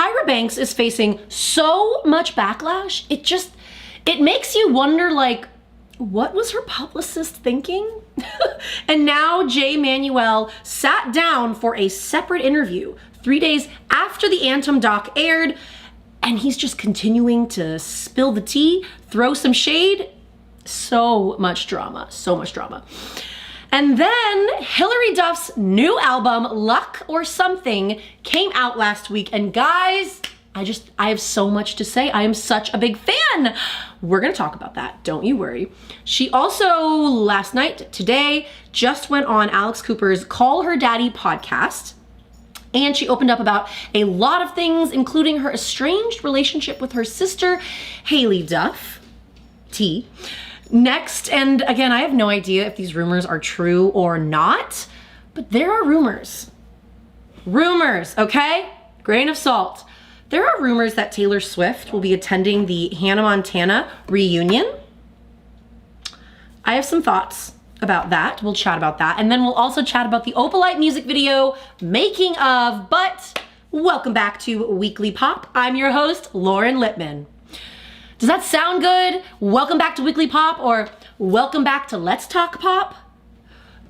Tyra Banks is facing so much backlash, it makes you wonder, like, what was her publicist thinking? And now Jay Manuel sat down for a separate interview 3 days after the ANTM doc aired, and he's just continuing to spill the tea, throw some shade. So much drama, so much drama. And then Hilary Duff's new album, Luck or Something, came out last week. And guys, I have so much to say. I am such a big fan. We're gonna talk about that, don't you worry. She also, last night, today, just went on Alex Cooper's Call Her Daddy podcast. And she opened up about a lot of things, including her estranged relationship with her sister, Haylie Duff, T. Next, and again, I have no idea if these rumors are true or not, but there are rumors. Rumors, okay? Grain of salt. There are rumors that Taylor Swift will be attending the Hannah Montana reunion. I have some thoughts about that. We'll chat about that. And then we'll also chat about the Opalite music video making of, but welcome back to Weekly Pop. I'm your host, Lauren Lipman. Does that sound good? Welcome back to Weekly Pop, or welcome back to Let's Talk Pop?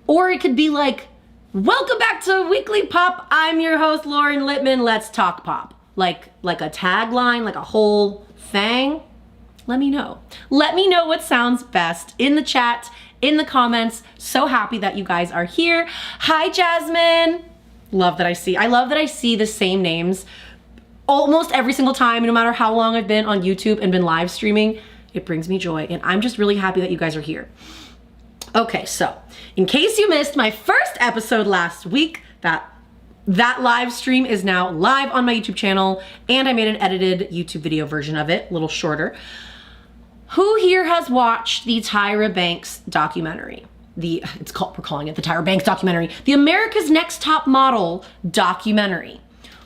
Or it could be like, welcome back to Weekly Pop. I'm your host, Lauren Lipman. Let's Talk Pop. Like a tagline, like a whole thing. Let me know. Let me know what sounds best in the chat, in the comments. So happy that you guys are here. Hi, Jasmine. I love that I see the same names almost every single time, no matter how long I've been on YouTube and been live streaming. It brings me joy, and I'm just really happy that you guys are here. Okay, so in case you missed my first episode last week, that live stream is now live on my YouTube channel, and I made an edited YouTube video version of it, a little shorter. Who here has watched the Tyra Banks documentary? We're calling it the Tyra Banks documentary, the America's Next Top Model documentary.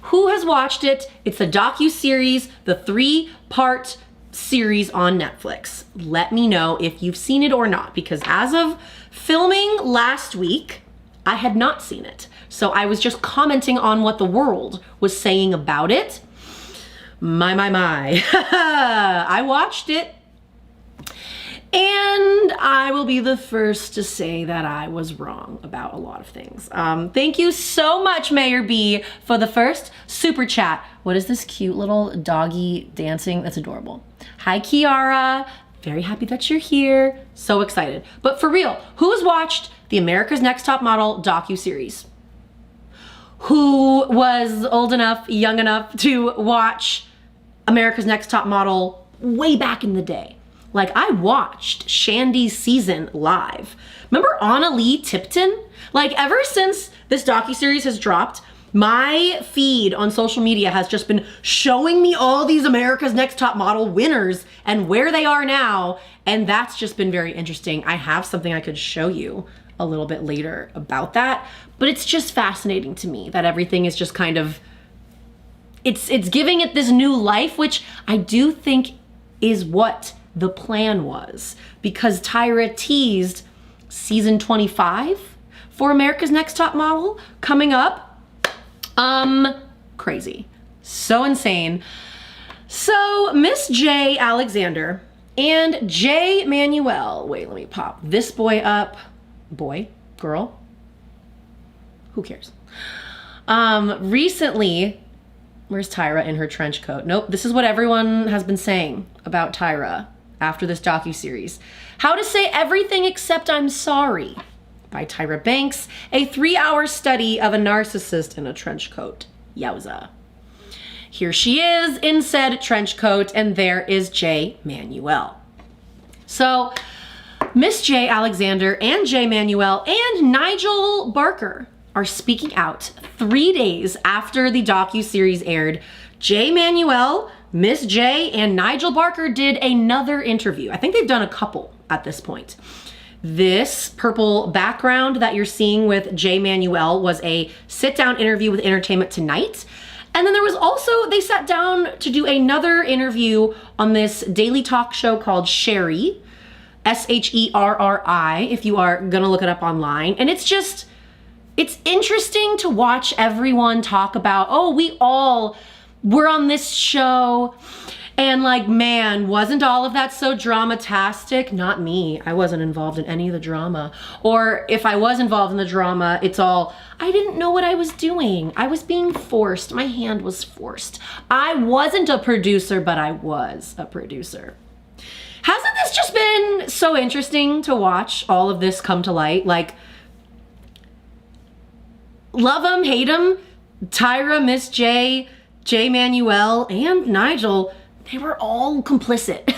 Who has watched it? It's the docu-series, the 3-part series on Netflix. Let me know if you've seen it or not, because as of filming last week, I had not seen it. So I was just commenting on what the world was saying about it. My. I watched it. And I will be the first to say that I was wrong about a lot of things. Thank you so much, Mayor B, for the first super chat. What is this cute little doggy dancing? That's adorable. Hi, Kiara. Very happy that you're here. So excited. But for real, who has watched the America's Next Top Model docu-series? Who was old enough, young enough to watch America's Next Top Model way back in the day? Like, I watched Shandy's season live. Remember Anna Lee Tipton? Like, ever since this docuseries has dropped, my feed on social media has just been showing me all these America's Next Top Model winners and where they are now, and that's just been very interesting. I have something I could show you a little bit later about that, but it's just fascinating to me that everything is just kind of, it's giving it this new life, which I do think is what the plan was, because Tyra teased season 25 for America's Next Top Model coming up. Crazy. So insane. So Miss J Alexander and Jay Manuel, wait, let me pop this boy up. Boy, girl, who cares? Recently, where's Tyra in her trench coat? Nope, this is what everyone has been saying about Tyra after this docuseries. How to Say Everything Except I'm Sorry by Tyra Banks, a 3-hour study of a narcissist in a trench coat. Yowza. Here she is in said trench coat, and there is Jay Manuel. So Miss J Alexander and Jay Manuel and Nigel Barker are speaking out 3 days after the docuseries aired. Jay Manuel, Miss J, and Nigel Barker did another interview. I think they've done a couple at this point. This purple background that you're seeing with Jay Manuel was a sit-down interview with Entertainment Tonight. And then there was also, they sat down to do another interview on this daily talk show called Sherry, S-H-E-R-R-I, if you are gonna look it up online. And it's interesting to watch everyone talk about, oh, we all we're on this show and like, man, wasn't all of that so dramatastic? Not me. I wasn't involved in any of the drama. Or if I was involved in the drama, it's all, I didn't know what I was doing. I was being forced. My hand was forced. I wasn't a producer, but I was a producer. Hasn't this just been so interesting to watch all of this come to light? Like, love them, hate them, Tyra, Miss J, Jay Manuel, and Nigel, they were all complicit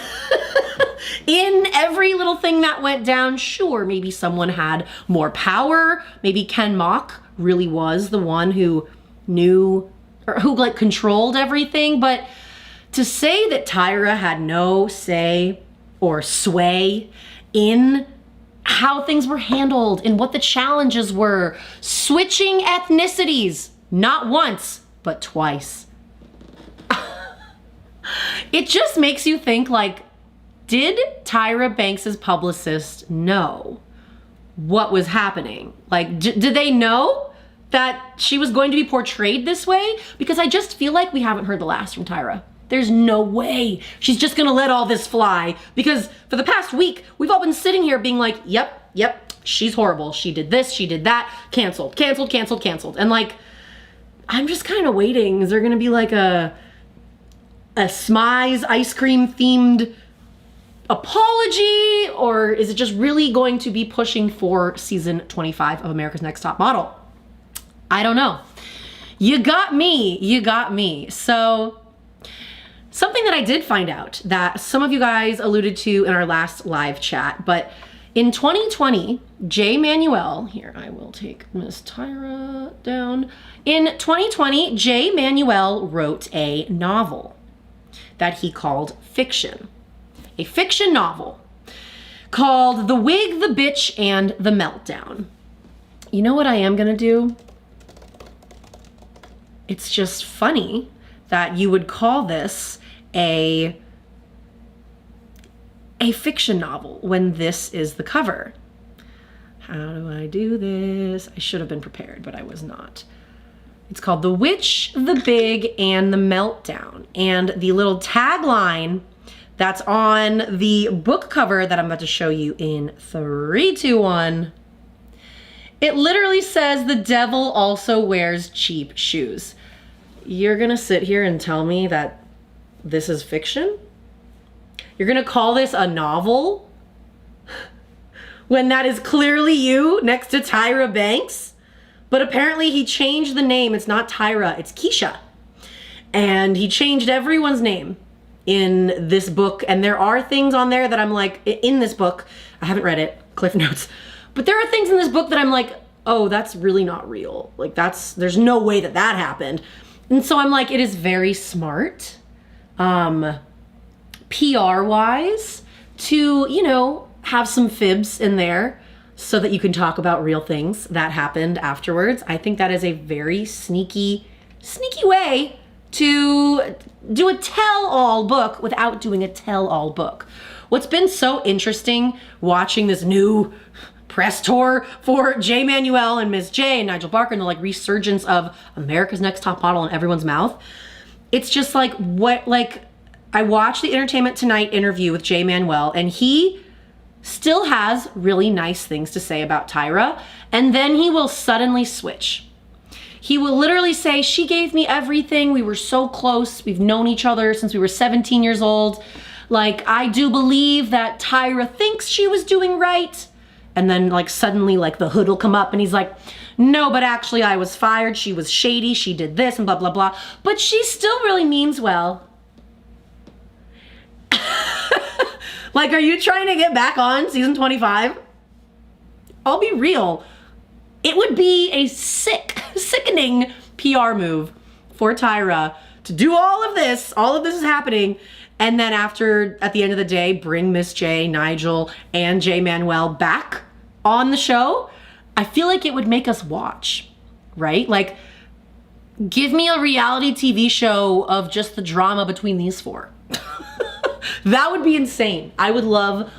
in every little thing that went down. Sure, maybe someone had more power. Maybe Ken Mock really was the one who knew, or who like controlled everything. But to say that Tyra had no say or sway in how things were handled and what the challenges were, switching ethnicities, not once, but twice. It just makes you think, like, did Tyra Banks's publicist know what was happening? Like, did they know that she was going to be portrayed this way? Because I just feel like we haven't heard the last from Tyra. There's no way she's just gonna let all this fly, because for the past week, we've all been sitting here being like, yep, she's horrible. She did this, she did that, canceled. And like, I'm just kind of waiting. Is there gonna be like a Smize ice cream themed apology, or is it just really going to be pushing for season 25 of America's Next Top Model? I don't know. You got me. So something that I did find out that some of you guys alluded to in our last live chat, but in 2020, Jay Manuel, here I will take Miss Tyra down. In 2020, Jay Manuel wrote a novel that he called fiction. A fiction novel called The Wig, the Bitch, and the Meltdown. You know what I am gonna do? It's just funny that you would call this a fiction novel when this is the cover. How do I do this? I should have been prepared, but I was not. It's called The Witch, the Big, and the Meltdown. And the little tagline that's on the book cover that I'm about to show you in 3, 2, 1, it literally says, "The devil also wears cheap shoes." You're gonna sit here and tell me that this is fiction? You're gonna call this a novel? When that is clearly you next to Tyra Banks? But apparently he changed the name. It's not Tyra, it's Keisha. And he changed everyone's name in this book. And there are things on there that I'm like, in this book, I haven't read it, Cliff Notes, but there are things in this book that I'm like, oh, that's really not real. Like there's no way that that happened. And so I'm like, it is very smart, PR-wise, to, you know, have some fibs in there so that you can talk about real things that happened afterwards. I think that is a very sneaky way to do a tell-all book without doing a tell-all book. What's been so interesting watching this new press tour for Jay Manuel and Miss J and Nigel Barker and the like resurgence of America's Next Top Model in everyone's mouth. It's just like, I watched the Entertainment Tonight interview with Jay Manuel, and he still has really nice things to say about Tyra, and then he will suddenly switch. He will literally say, she gave me everything, we were so close, we've known each other since we were 17 years old. Like, I do believe that Tyra thinks she was doing right. And then like suddenly like the hood will come up and he's like, no, but actually I was fired, she was shady, she did this and blah, blah, blah. But she still really means well. Like, are you trying to get back on season 25? I'll be real. It would be a sickening PR move for Tyra to do all of this is happening, and then at the end of the day, bring Miss J, Nigel, and Jay Manuel back on the show. I feel like it would make us watch, right? Like, give me a reality TV show of just the drama between these four. That would be insane. I would love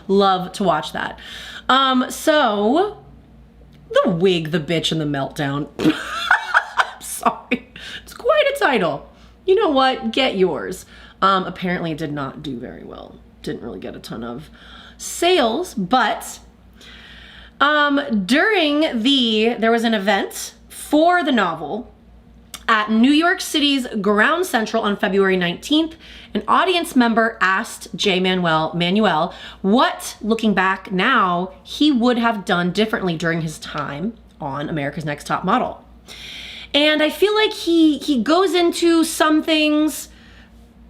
to watch that. So, The Wig, the Bitch, and the Meltdown. I'm sorry. It's quite a title. you know what? Get yours. Apparently it did not do very well. Didn't really get a ton of sales, but there was an event for the novel at New York City's Ground Central on February 19th. An audience member asked Jay Manuel what, looking back now, he would have done differently during his time on America's Next Top Model. And I feel like he goes into some things,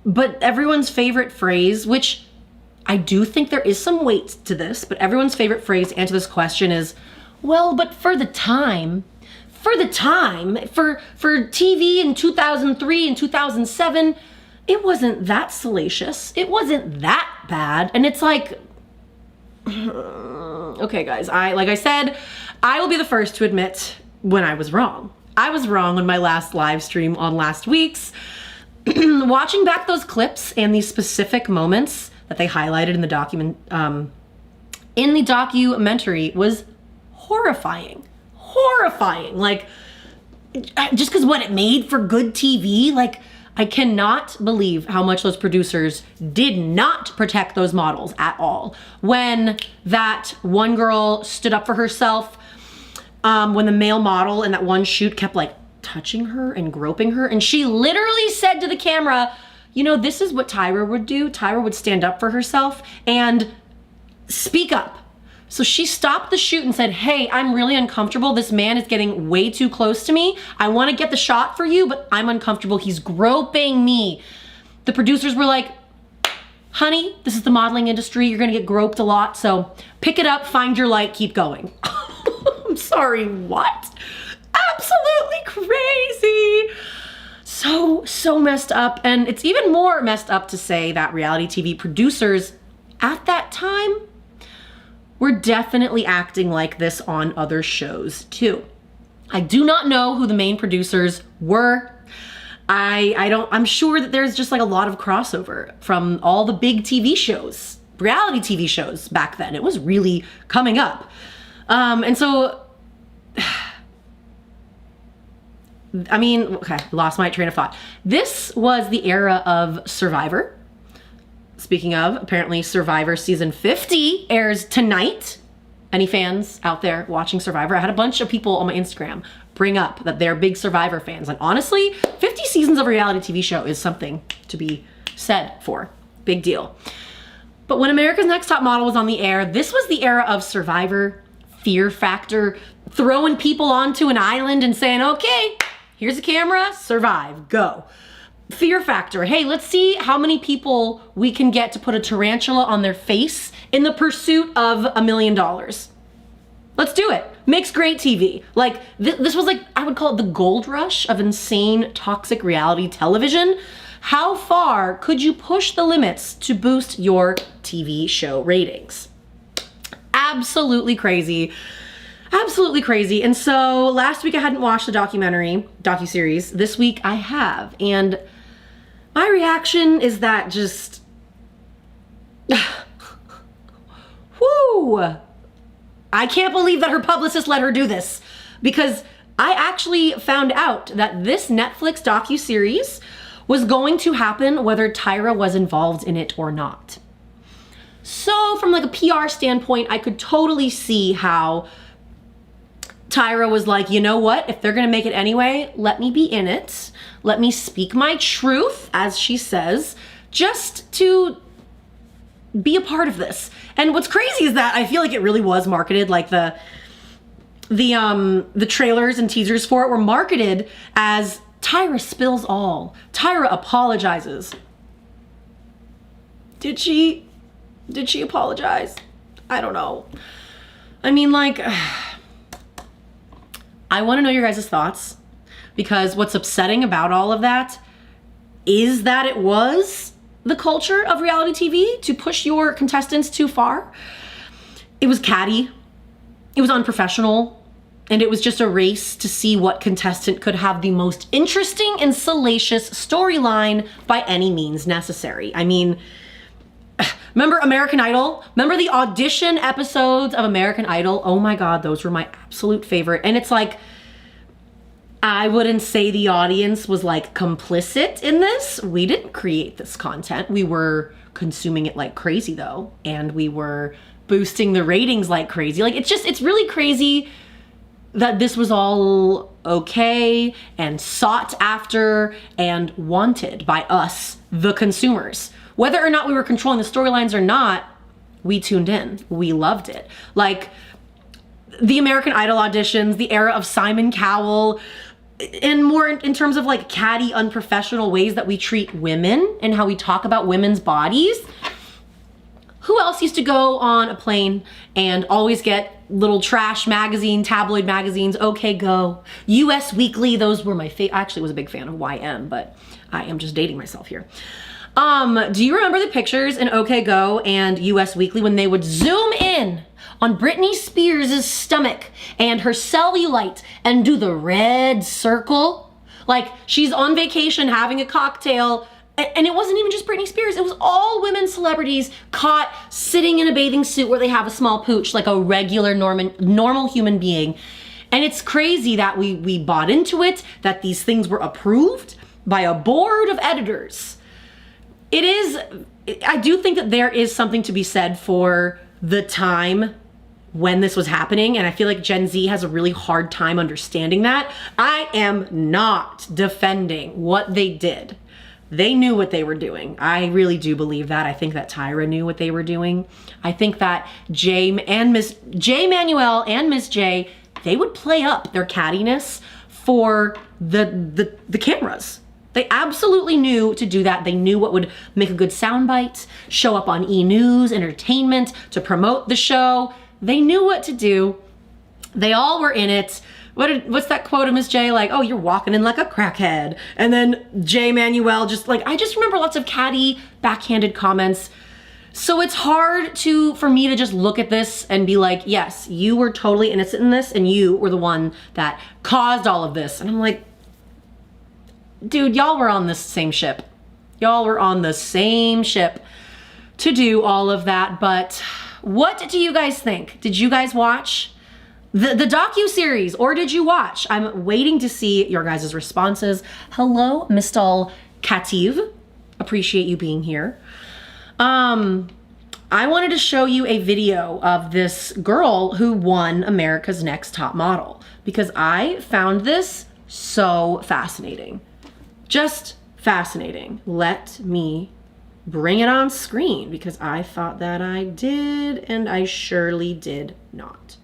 but everyone's favorite phrase, which I do think there is some weight to this, but everyone's favorite phrase to answer this question is, well, but for TV in 2003 and 2007, it wasn't that salacious. It wasn't that bad. And it's like, okay, guys, like I said, I will be the first to admit when I was wrong. I was wrong on my last live stream on last week's. Watching back those clips and these specific moments that they highlighted in the documentary was horrifying. Horrifying. Like, just because what it made for good TV, like, I cannot believe how much those producers did not protect those models at all. When that one girl stood up for herself, when the male model in that one shoot kept like touching her and groping her, and she literally said to the camera, you know, this is what Tyra would do. Tyra would stand up for herself and speak up. So she stopped the shoot and said, hey, I'm really uncomfortable. This man is getting way too close to me. I want to get the shot for you, but I'm uncomfortable. He's groping me. The producers were like, honey, this is the modeling industry. You're going to get groped a lot. So pick it up, find your light, keep going. I'm sorry, what? Absolutely crazy. So messed up. And it's even more messed up to say that reality TV producers at that time were definitely acting like this on other shows too. I do not know who the main producers were. I'm sure that there's just like a lot of crossover from all the big TV shows, reality TV shows back then. It was really coming up. And so, I mean, okay, lost my train of thought. This was the era of Survivor. Speaking of, apparently Survivor season 50 airs tonight. Any fans out there watching Survivor? I had a bunch of people on my Instagram bring up that they're big Survivor fans. And honestly, 50 seasons of a reality TV show is something to be said for. Big deal. But when America's Next Top Model was on the air, this was the era of Survivor, Fear Factor, throwing people onto an island and saying, okay, here's a camera, survive, go. Fear Factor, hey, let's see how many people we can get to put a tarantula on their face in the pursuit of $1 million. Let's do it. Makes great TV. Like, this was like, I would call it the gold rush of insane, toxic reality television. How far could you push the limits to boost your TV show ratings? Absolutely crazy. Absolutely crazy. And so last week I hadn't watched the docuseries. This week I have. And my reaction is that just, whoo, I can't believe that her publicist let her do this, because I actually found out that this Netflix docuseries was going to happen whether Tyra was involved in it or not. So from like a PR standpoint, I could totally see how Tyra was like, you know what, if they're gonna make it anyway, let me be in it. Let me speak my truth, as she says, just to be a part of this. And what's crazy is that I feel like it really was marketed, like the trailers and teasers for it were marketed as Tyra spills all. Tyra apologizes. Did she apologize? I don't know. I mean, like, I want to know your guys' thoughts, because what's upsetting about all of that is that it was the culture of reality TV to push your contestants too far. It was catty, it was unprofessional, and it was just a race to see what contestant could have the most interesting and salacious storyline by any means necessary. I mean, remember American Idol? Remember the audition episodes of American Idol? Oh my God, those were my absolute favorite. And it's like, I wouldn't say the audience was like complicit in this. We didn't create this content. We were consuming it like crazy though. And we were boosting the ratings like crazy. Like it's really crazy that this was all okay and sought after and wanted by us, the consumers. Whether or not we were controlling the storylines or not, we tuned in. We loved it. Like the American Idol auditions, the era of Simon Cowell, and more in terms of like catty, unprofessional ways that we treat women and how we talk about women's bodies. Who else used to go on a plane and always get little trash magazine, tabloid magazines, OK Go, US Weekly? Those were my favorite. I actually was a big fan of YM, but I am just dating myself here. Do you remember the pictures in OK Go and US Weekly when they would zoom in on Britney Spears' stomach and her cellulite and do the red circle? Like she's on vacation having a cocktail, and it wasn't even just Britney Spears, it was all women celebrities caught sitting in a bathing suit where they have a small pooch like a regular normal human being. And it's crazy that we bought into it, that these things were approved by a board of editors. I do think that there is something to be said for the time when this was happening, and I feel like Gen Z has a really hard time understanding that. I am not defending what they did. They knew what they were doing. I really do believe that. I think that Tyra knew what they were doing. I think that Jay Manuel and Miss J, they would play up their cattiness for the cameras. They absolutely knew to do that. They knew what would make a good soundbite, show up on E! News, Entertainment, to promote the show. They knew what to do. They all were in it. What's that quote of Miss J? Like, oh, you're walking in like a crackhead. And then Jay Manuel I just remember lots of catty, backhanded comments. So it's hard for me to just look at this and be like, yes, you were totally innocent in this and you were the one that caused all of this. And I'm like, dude, y'all were on this same ship. Y'all were on the same ship to do all of that. But what do you guys think? Did you guys watch the docu-series, or did you watch? I'm waiting to see your guys' responses. Hello, Mr. Kativ. Appreciate you being here. I wanted to show you a video of this girl who won America's Next Top Model because I found this so fascinating. Just fascinating. Let me bring it on screen because I thought that I did, and I surely did not.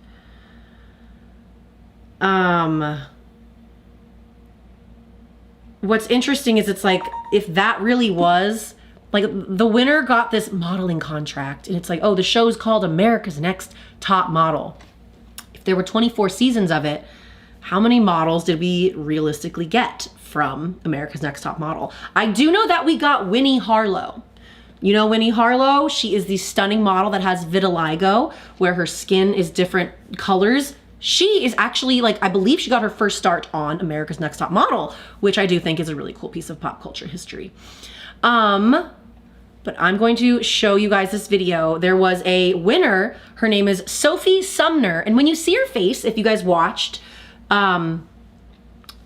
What's interesting is it's like, if that really was, like, the winner got this modeling contract, and it's like, oh, the show's called America's Next Top Model. If there were 24 seasons of it, how many models did we realistically get from America's Next Top Model? I do know that we got Winnie Harlow. You know Winnie Harlow? She is the stunning model that has vitiligo, where her skin is different colors. She is actually, like, I believe she got her first start on America's Next Top Model, which I do think is a really cool piece of pop culture history. But I'm going to show you guys this video. There was a winner. Her name is Sophie Sumner. And when you see her face, if you guys watched the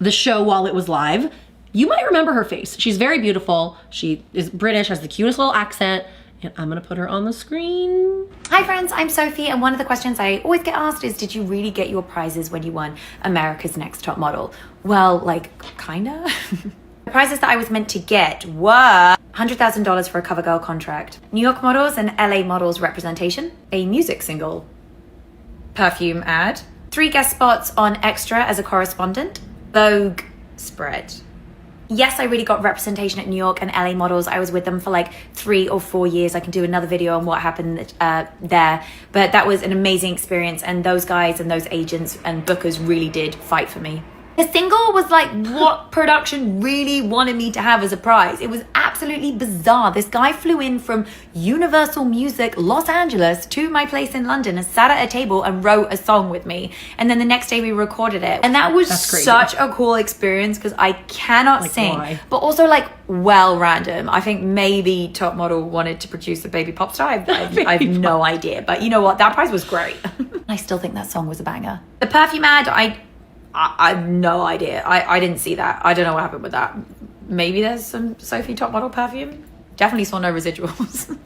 show while it was live, you might remember her face. She's very beautiful. She is British, has the cutest little accent. And I'm gonna put her on the screen. Hi friends, I'm Sophie, and one of the questions I always get asked is, did you really get your prizes when you won America's Next Top Model? Well, like, kinda. The prizes that I was meant to get were $100,000 for a cover girl contract, New York models and LA models representation, a music single, perfume ad, 3 guest spots on Extra as a correspondent, Vogue spread. Yes, I really got representation at New York and LA models. I was with them for like 3 or 4 years. I can do another video on what happened there. But that was an amazing experience. And those guys and those agents and bookers really did fight for me. The single was like what production really wanted me to have as a prize. It was absolutely bizarre. This guy flew in from Universal Music Los Angeles to my place in London and sat at a table and wrote a song with me. And then the next day we recorded it. And that was such a cool experience because I cannot sing. Why? But also like, well, random. I think maybe Top Model wanted to produce a baby pop star. I have no idea. But you know what? That prize was great. I still think that song was a banger. The perfume ad, I have no idea. I didn't see that. I don't know what happened with that. Maybe there's some Sophie top model perfume. Definitely saw no residuals.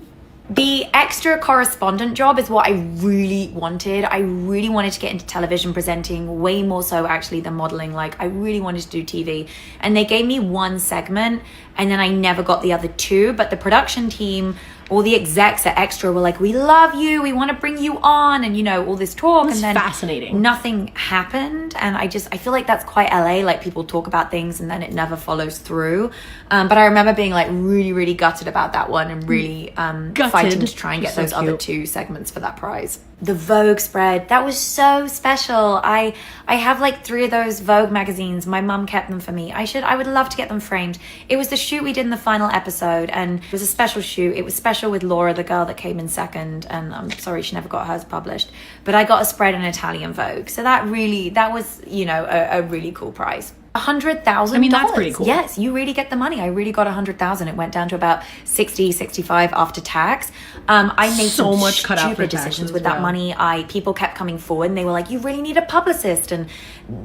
The extra correspondent job is what I really wanted. I really wanted to get into television presenting, way more so actually than modeling. Like, I really wanted to do TV. And they gave me one segment, and then I never got the other two. But the production team, all the execs at Extra were like, we love you, we want to bring you on, and, you know, all this talk. It's and then fascinating. Nothing happened. And I feel like that's quite LA. Like, people talk about things and then it never follows through. But I remember being like really, really gutted about that one, and really fighting to try and get those other two segments for that prize. The Vogue spread, that was so special. I have like 3 of those Vogue magazines. My mum kept them for me. I would love to get them framed. It was the shoot we did in the final episode, and it was a special shoot. It was special with Laura, the girl that came in second, and I'm sorry she never got hers published, but I got a spread in Italian Vogue. So that was, you know, a really cool prize. $100,000. I mean, that's pretty cool. Yes, you really get the money. I really got $100,000. It went down to about 60, 65 after tax. I made so some much cut out for stupid decisions taxes, with that wow. money. People kept coming forward, and they were like, "You really need a publicist," and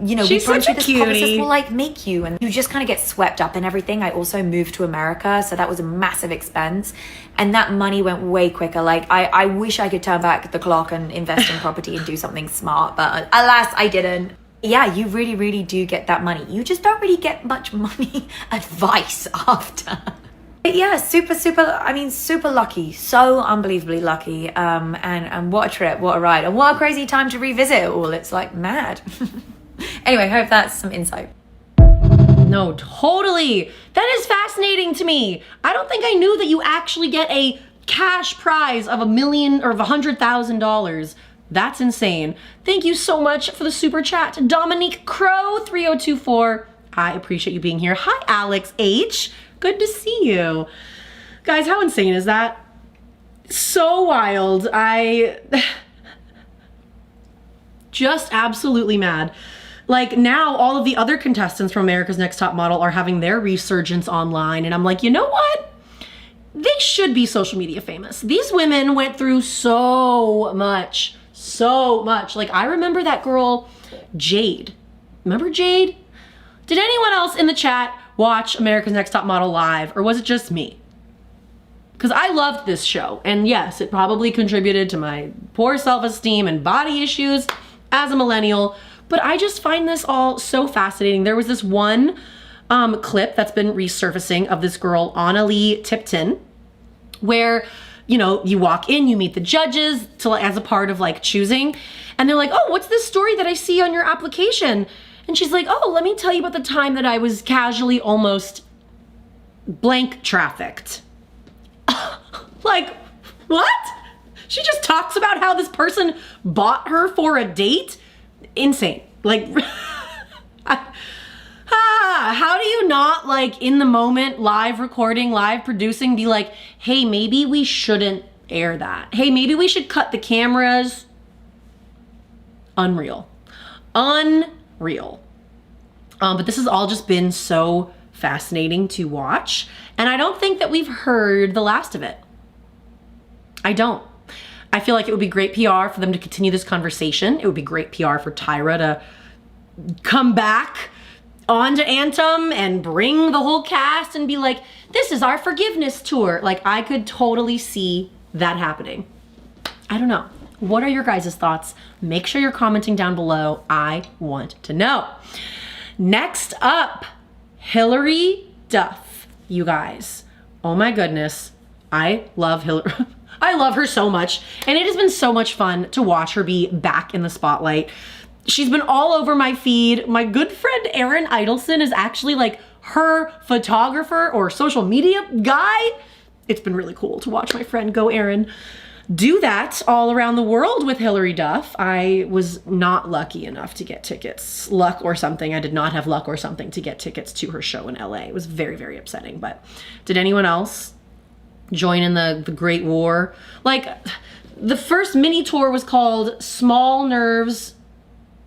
you know, She's we promise such you a this cutie. publicist will like make you, and you just kind of get swept up in everything. I also moved to America, so that was a massive expense, and that money went way quicker. Like, I wish I could turn back the clock and invest in property and do something smart, but alas, I didn't. Yeah, you really, really do get that money. You just don't really get much money advice after. But yeah, super lucky. So unbelievably lucky. And what a trip, what a ride. And what a crazy time to revisit it all. It's like mad. Anyway, hope that's some insight. No, totally. That is fascinating to me. I don't think I knew that you actually get a cash prize of $1 million or of $100,000. That's insane. Thank you so much for the super chat. Dominique Crow 3024. I appreciate you being here. Hi, Alex H. Good to see you. Guys, how insane is that? So wild. Just absolutely mad. Like, now all of the other contestants from America's Next Top Model are having their resurgence online, and I'm like, you know what? They should be social media famous. These women went through so much. Like, I remember that girl, Jade. Remember Jade? Did anyone else in the chat watch America's Next Top Model live, or was it just me? Because I loved this show, and yes, it probably contributed to my poor self-esteem and body issues as a millennial, but I just find this all so fascinating. There was this one clip that's been resurfacing of this girl, Annalie Tipton, where, you know, you walk in, you meet the judges as a part of like choosing, and they're like, oh, what's this story that I see on your application? And she's like, oh, let me tell you about the time that I was casually almost blank trafficked. Like, what? She just talks about how this person bought her for a date? Insane. Like, how do you not, like, in the moment, live recording, live producing, be like, hey, maybe we shouldn't air that. Hey, maybe we should cut the cameras. Unreal. But this has all just been so fascinating to watch. And I don't think that we've heard the last of it. I don't. I feel like it would be great PR for them to continue this conversation. It would be great PR for Tyra to come back onto ANTM and bring the whole cast and be like, this is our forgiveness tour. Like, I could totally see that happening. I don't know. What are your guys' thoughts? Make sure you're commenting down below. I want to know. Next up, Hilary Duff. You guys, oh my goodness. I love Hilary. I love her so much, and it has been so much fun to watch her be back in the spotlight. She's been all over my feed. My good friend Erin Idelson is actually like her photographer or social media guy. It's been really cool to watch my friend, go Erin, do that all around the world with Hilary Duff. I was not lucky enough to get tickets. Luck or something. I did not have luck or something to get tickets to her show in LA. It was very, very upsetting. But did anyone else join in the Great War? Like, the first mini tour was called Small Nerves,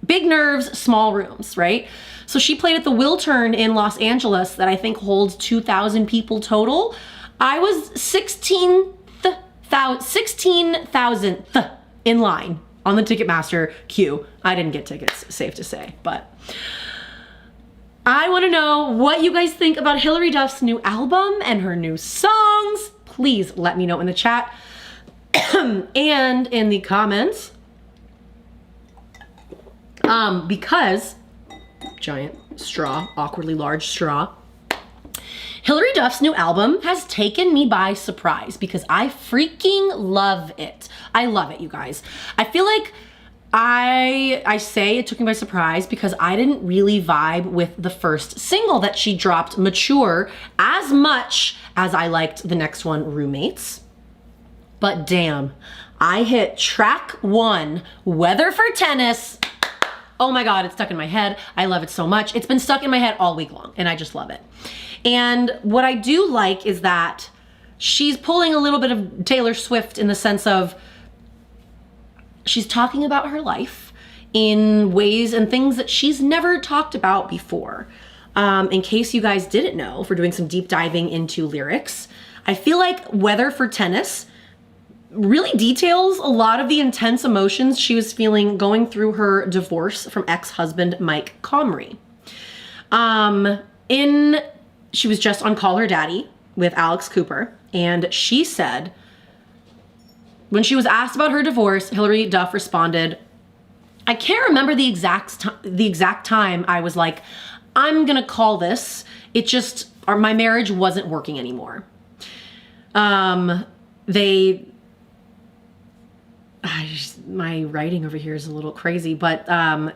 Big Nerves, Small Rooms, right? So she played at the Wiltern in Los Angeles that I think holds 2,000 people total. I was 16,000th in line on the Ticketmaster queue. I didn't get tickets, safe to say, but I want to know what you guys think about Hilary Duff's new album and her new songs. Please let me know in the chat and in the comments. Because, giant straw, awkwardly large straw, Hilary Duff's new album has taken me by surprise because I freaking love it. I love it, you guys. I feel like I say it took me by surprise because I didn't really vibe with the first single that she dropped, Mature, as much as I liked the next one, Roommates. But damn, I hit track 1, Weather for Tennis. Oh my God, it's stuck in my head. I love it so much. It's been stuck in my head all week long and I just love it. And what I do like is that she's pulling a little bit of Taylor Swift in the sense of she's talking about her life in ways and things that she's never talked about before. In case you guys didn't know, if we're doing some deep diving into lyrics, I feel like Weather for Tennis really details a lot of the intense emotions she was feeling going through her divorce from ex-husband Mike Comrie. She was just on Call Her Daddy with Alex Cooper, and she said, when she was asked about her divorce, Hilary Duff responded, I can't remember the exact time I was like, I'm gonna call this. It just, my marriage wasn't working anymore. My writing over here is a little crazy, but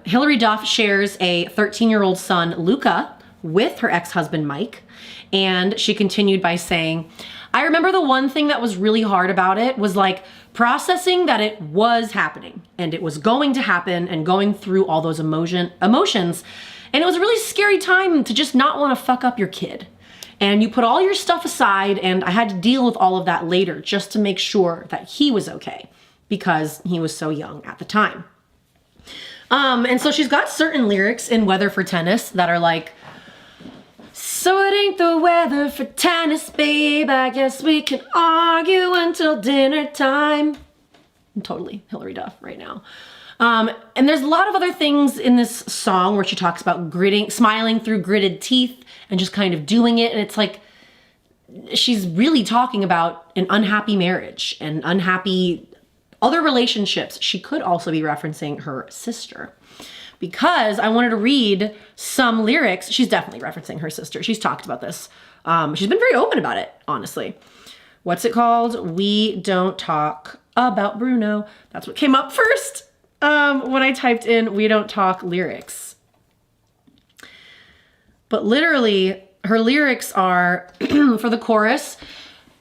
Hilary Duff shares a 13-year-old son, Luca, with her ex-husband, Mike. And she continued by saying, I remember the one thing that was really hard about it was like processing that it was happening and it was going to happen and going through all those emotions. And it was a really scary time to just not want to fuck up your kid. And you put all your stuff aside, and I had to deal with all of that later just to make sure that he was okay because he was so young at the time. And so she's got certain lyrics in Weather for Tennis that are like, so it ain't the weather for tennis, babe. I guess we can argue until dinner time. I'm totally Hilary Duff right now. And there's a lot of other things in this song where she talks about smiling through gritted teeth and just kind of doing it. And it's like, she's really talking about an unhappy marriage and unhappy other relationships. She could also be referencing her sister, because I wanted to read some lyrics. She's definitely referencing her sister. She's talked about this. She's been very open about it, honestly. What's it called? We Don't Talk About Bruno. That's what came up first when I typed in We Don't Talk lyrics. But literally, her lyrics are, for the chorus,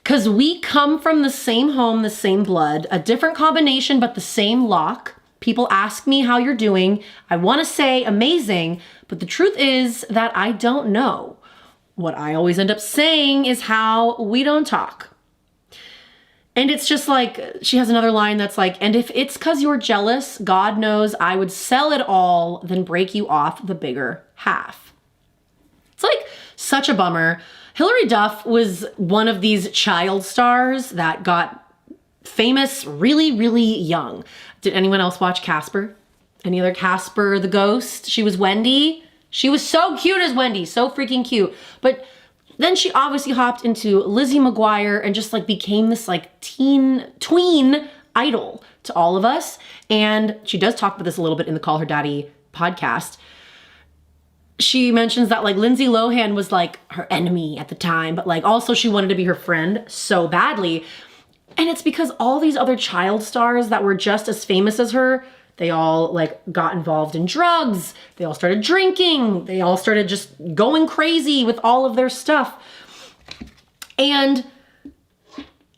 'cause we come from the same home, the same blood, a different combination, but the same lock. People ask me how you're doing. I want to say amazing, but the truth is that I don't know. What I always end up saying is how we don't talk. And it's just like, she has another line that's like, and if it's 'cause you're jealous, God knows I would sell it all, then break you off the bigger half. It's like such a bummer. Hilary Duff was one of these child stars that got famous really, really young. Did anyone else watch Casper? Any other Casper the Ghost? She was Wendy. She was so cute as Wendy, so freaking cute. But then she obviously hopped into Lizzie McGuire and just like became this like tween idol to all of us. And she does talk about this a little bit in the Call Her Daddy podcast. She mentions that like Lindsay Lohan was like her enemy at the time, but like also she wanted to be her friend so badly. And it's because all these other child stars that were just as famous as her, they all like got involved in drugs. They all started drinking. They all started just going crazy with all of their stuff. And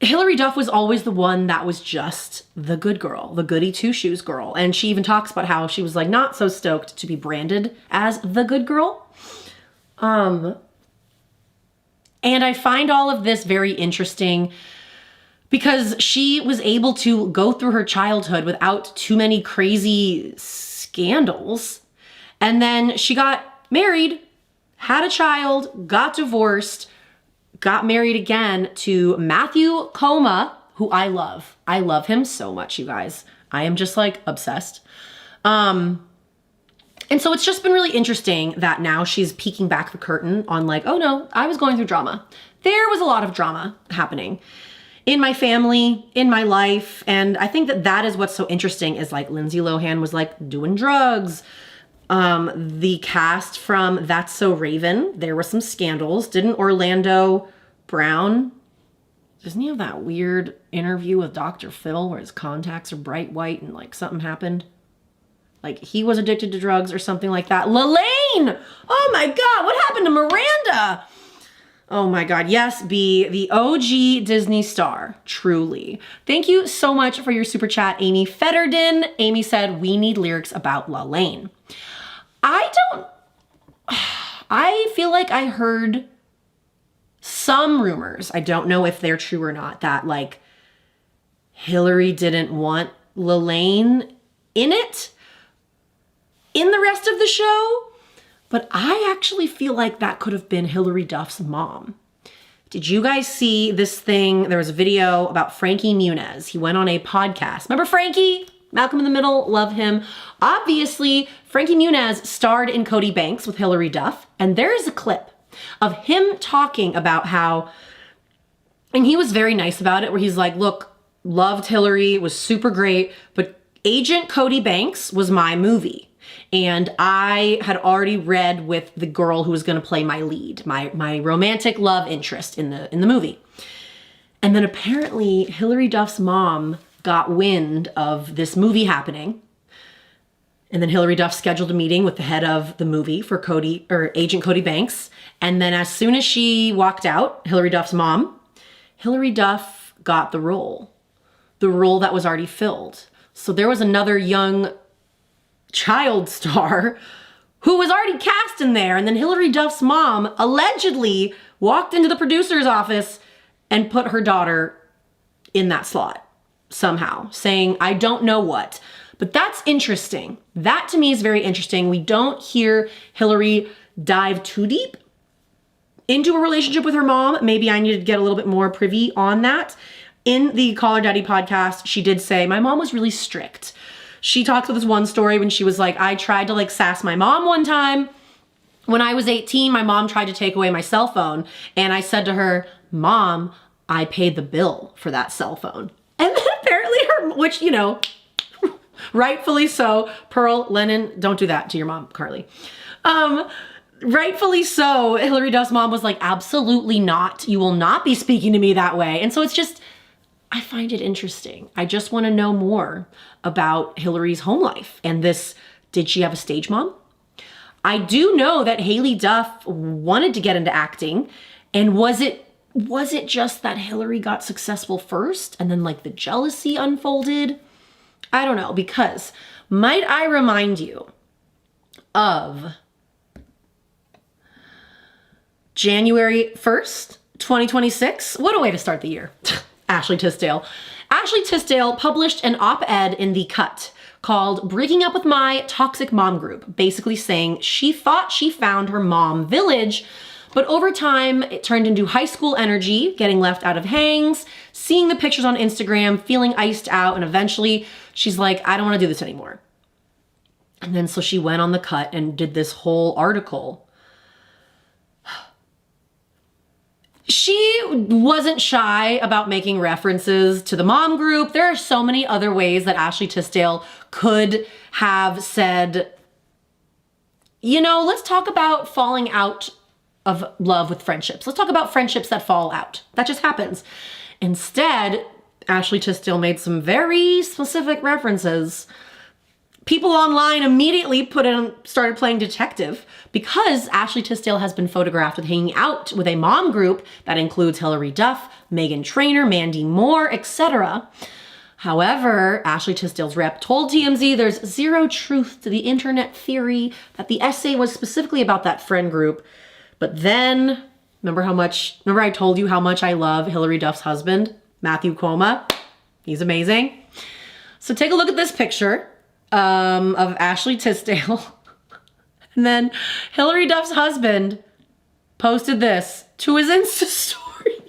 Hilary Duff was always the one that was just the good girl, the goody two-shoes girl. And she even talks about how she was like not so stoked to be branded as the good girl. And I find all of this very interesting because she was able to go through her childhood without too many crazy scandals. And then she got married, had a child, got divorced, got married again to Matthew Coma, who I love. I love him so much, you guys. I am just like obsessed. And so it's just been really interesting that now she's peeking back the curtain on like, oh no, I was going through drama. There was a lot of drama happening in my family, in my life. And I think that that is what's so interesting is like Lindsay Lohan was like doing drugs. The cast from That's So Raven, there were some scandals. Didn't Orlando Brown, doesn't he have that weird interview with Dr. Phil where his contacts are bright white and like something happened? Like he was addicted to drugs or something like that. Lalaine! Oh my God, what happened to Miranda? Oh my God, yes, B, the OG Disney star, truly. Thank you so much for your super chat, Amy Fetterden. Amy said, we need lyrics about Lalaine. I feel like I heard some rumors, I don't know if they're true or not, that like Hilary didn't want Lalaine in it, in the rest of the show. But I actually feel like that could have been Hilary Duff's mom. Did you guys see this thing? There was a video about Frankie Muniz. He went on a podcast. Remember Frankie? Malcolm in the Middle, love him. Obviously, Frankie Muniz starred in Cody Banks with Hilary Duff. And there is a clip of him talking about how, and he was very nice about it, where he's like, look, loved Hilary, was super great, but Agent Cody Banks was my movie. And I had already read with the girl who was going to play my lead, my romantic love interest in the movie. And then apparently Hilary Duff's mom got wind of this movie happening. And then Hilary Duff scheduled a meeting with the head of the movie for Agent Cody Banks. And then as soon as she walked out, Hilary Duff's mom, Hilary Duff got the role that was already filled. So there was another young child star who was already cast in there. And then Hilary Duff's mom allegedly walked into the producer's office and put her daughter in that slot somehow, saying, I don't know what. But that's interesting. That to me is very interesting. We don't hear Hilary dive too deep into a relationship with her mom. Maybe I needed to get a little bit more privy on that. In the Call Her Daddy podcast, she did say, my mom was really strict. She talks about this one story when she was like, I tried to like sass my mom one time. When I was 18, my mom tried to take away my cell phone. And I said to her, Mom, I paid the bill for that cell phone. And then apparently her, which, you know, rightfully so, Pearl, Lennon, don't do that to your mom, Carly. Rightfully so, Hilary Duff's mom was like, absolutely not. You will not be speaking to me that way. And so it's just, I find it interesting. I just want to know more about Hilary's home life and this, did she have a stage mom? I do know that Haylie Duff wanted to get into acting, and was it just that Hilary got successful first and then like the jealousy unfolded? I don't know, because might I remind you of January 1st, 2026? What a way to start the year. Ashley Tisdale. Ashley Tisdale published an op-ed in The Cut called Breaking Up With My Toxic Mom Group, basically saying she thought she found her mom village, but over time it turned into high school energy, getting left out of hangs, seeing the pictures on Instagram, feeling iced out, and eventually she's like, I don't want to do this anymore. And then so she went on The Cut and did this whole article. She wasn't shy about making references to the mom group. There are so many other ways that Ashley Tisdale could have said, you know, let's talk about falling out of love with friendships. Let's talk about friendships that fall out. That just happens. Instead, Ashley Tisdale made some very specific references. People online immediately started playing detective because Ashley Tisdale has been photographed with hanging out with a mom group that includes Hilary Duff, Meghan Trainor, Mandy Moore, etc. However, Ashley Tisdale's rep told TMZ there's zero truth to the internet theory that the essay was specifically about that friend group. But then, remember I told you how much I love Hilary Duff's husband, Matthew Cuomo? He's amazing. So take a look at this picture of Ashley Tisdale. And then Hilary Duff's husband posted this to his Insta story.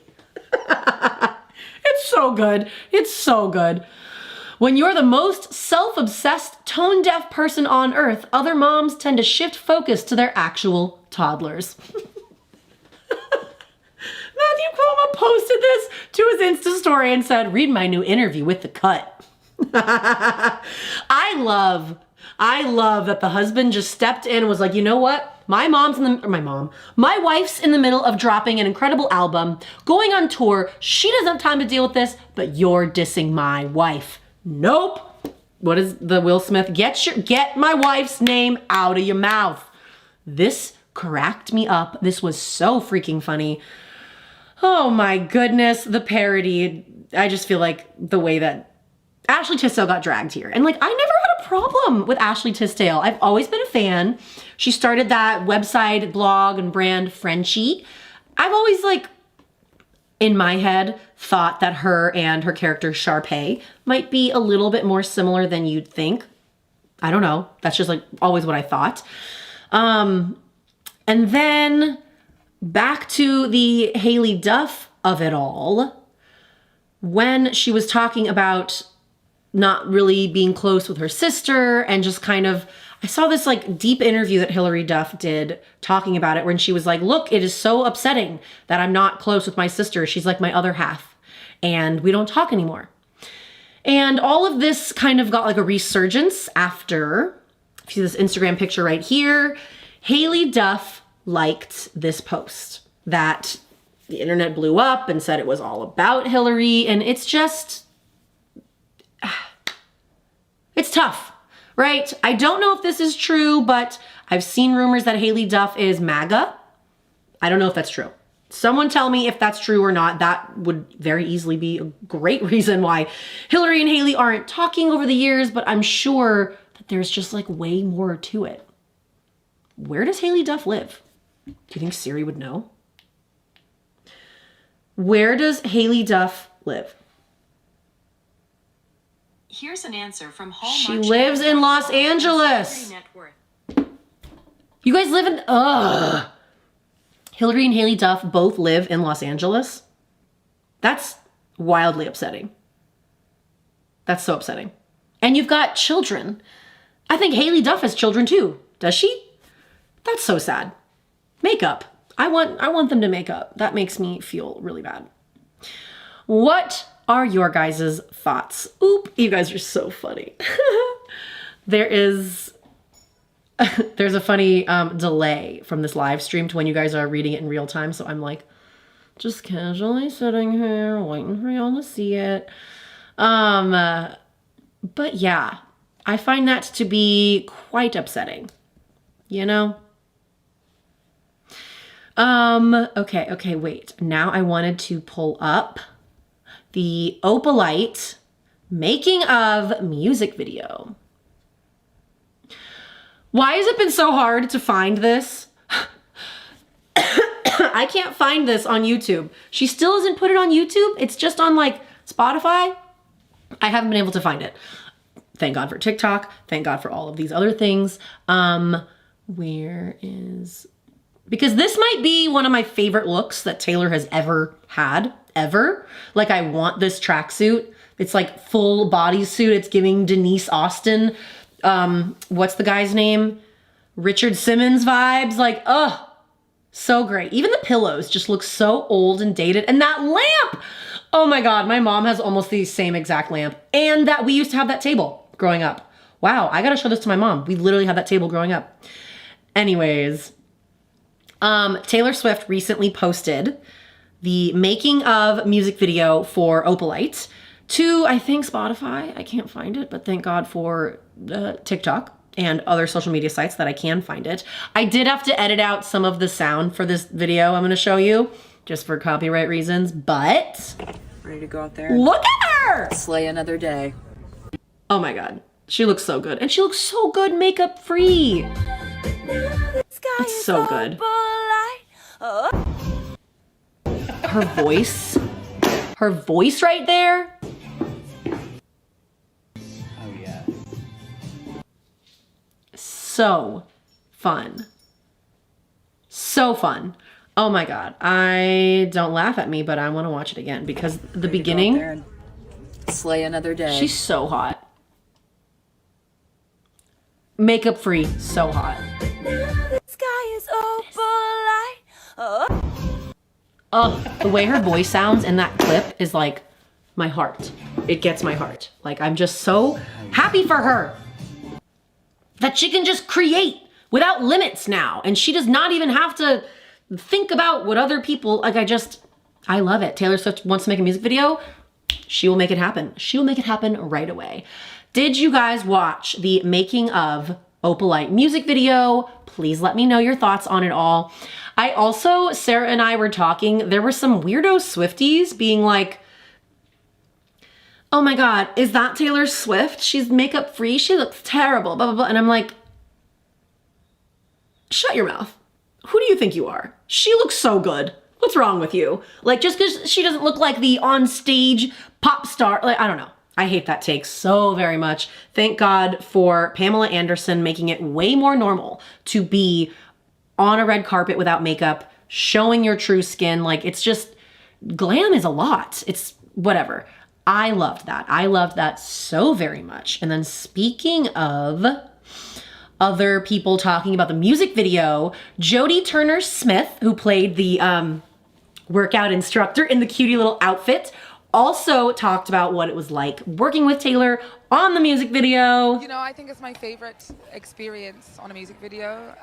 It's so good. It's so good. When you're the most self-obsessed, tone-deaf person on earth, other moms tend to shift focus to their actual toddlers. Matthew Cuomo posted this to his Insta story and said, read my new interview with The Cut. I love that the husband just stepped in and was like, you know what? My wife's in the middle of dropping an incredible album, going on tour. She doesn't have time to deal with this, but you're dissing my wife. Nope. What is the Will Smith? Get my wife's name out of your mouth. This cracked me up. This was so freaking funny. Oh my goodness, the parody. I just feel like the way that Ashley Tisdale got dragged here. And like, I never had a problem with Ashley Tisdale. I've always been a fan. She started that website, blog, and brand Frenchie. I've always like, in my head, thought that her and her character Sharpay might be a little bit more similar than you'd think. I don't know. That's just like always what I thought. And then back to the Haylie Duff of it all, when she was talking about not really being close with her sister and just kind of, I saw this like deep interview that Hilary Duff did talking about it when she was like, look, it is so upsetting that I'm not close with my sister. She's like my other half and we don't talk anymore. And all of this kind of got like a resurgence after, if you see this Instagram picture right here, Haylie Duff liked this post that the internet blew up and said it was all about Hilary, and it's just, it's tough, right? I don't know if this is true, but I've seen rumors that Haylie Duff is MAGA. I don't know if that's true. Someone tell me if that's true or not. That would very easily be a great reason why Hilary and Haylie aren't talking over the years, but I'm sure that there's just like way more to it. Where does Haylie Duff live? Do you think Siri would know? Where does Haylie Duff live? Here's an answer from Hallmark. She lives in Los Angeles. You guys live in, Hilary and Haylie Duff both live in Los Angeles? That's wildly upsetting. That's so upsetting. And you've got children. I think Haylie Duff has children too. Does she? That's so sad. Makeup. I want them to make up. That makes me feel really bad. What are your guys' thoughts? Oop, you guys are so funny. There's a funny delay from this live stream to when you guys are reading it in real time. So I'm like, just casually sitting here waiting for y'all to see it. But yeah, I find that to be quite upsetting, you know? Okay, wait. Now I wanted to pull up the Opalite making of music video. Why has it been so hard to find this? I can't find this on YouTube. She still hasn't put it on YouTube. It's just on like Spotify. I haven't been able to find it. Thank God for TikTok. Thank God for all of these other things. Where is... Because this might be one of my favorite looks that Taylor has ever had, ever. Like, I want this tracksuit. It's like full bodysuit. It's giving Denise Austin, what's the guy's name? Richard Simmons vibes. Like, so great. Even the pillows just look so old and dated. And that lamp, oh my God, my mom has almost the same exact lamp. And that we used to have that table growing up. Wow, I gotta show this to my mom. We literally had that table growing up. Anyways, Taylor Swift recently posted the making of music video for Opalite to, I think, Spotify. I can't find it, but thank God for TikTok and other social media sites that I can find it. I did have to edit out some of the sound for this video I'm gonna show you, just for copyright reasons, but... Ready to go out there? Look at her! Slay another day. Oh my God, she looks so good. And she looks so good makeup free. It's so good. Her voice right there. Oh yeah. So fun. So fun. Oh my God. Don't laugh at me, but I want to watch it again because the beginning. Slay another day. She's so hot. Makeup free, so hot. Sky is opalite. Oh, the way her voice sounds in that clip is like my heart. It gets my heart. Like, I'm just so happy for her that she can just create without limits now. And she does not even have to think about what other people, like, I love it. Taylor Swift wants to make a music video. She will make it happen. She will make it happen right away. Did you guys watch the making of Opalite music video? Please let me know your thoughts on it all. I also, Sarah and I were talking, there were some weirdo Swifties being like, oh my God, is that Taylor Swift? She's makeup free. She looks terrible, blah, blah, blah. And I'm like, shut your mouth. Who do you think you are? She looks so good. What's wrong with you? Like, just because she doesn't look like the on-stage pop star, like, I don't know. I hate that take so very much. Thank God for Pamela Anderson making it way more normal to be on a red carpet without makeup, showing your true skin. Like, it's just, glam is a lot. It's whatever. I loved that. I loved that so very much. And then speaking of other people talking about the music video, Jodie Turner-Smith, who played the workout instructor in the cutie little outfit, also talked about what it was like working with Taylor on the music video. You know, I think it's my favorite experience on a music video.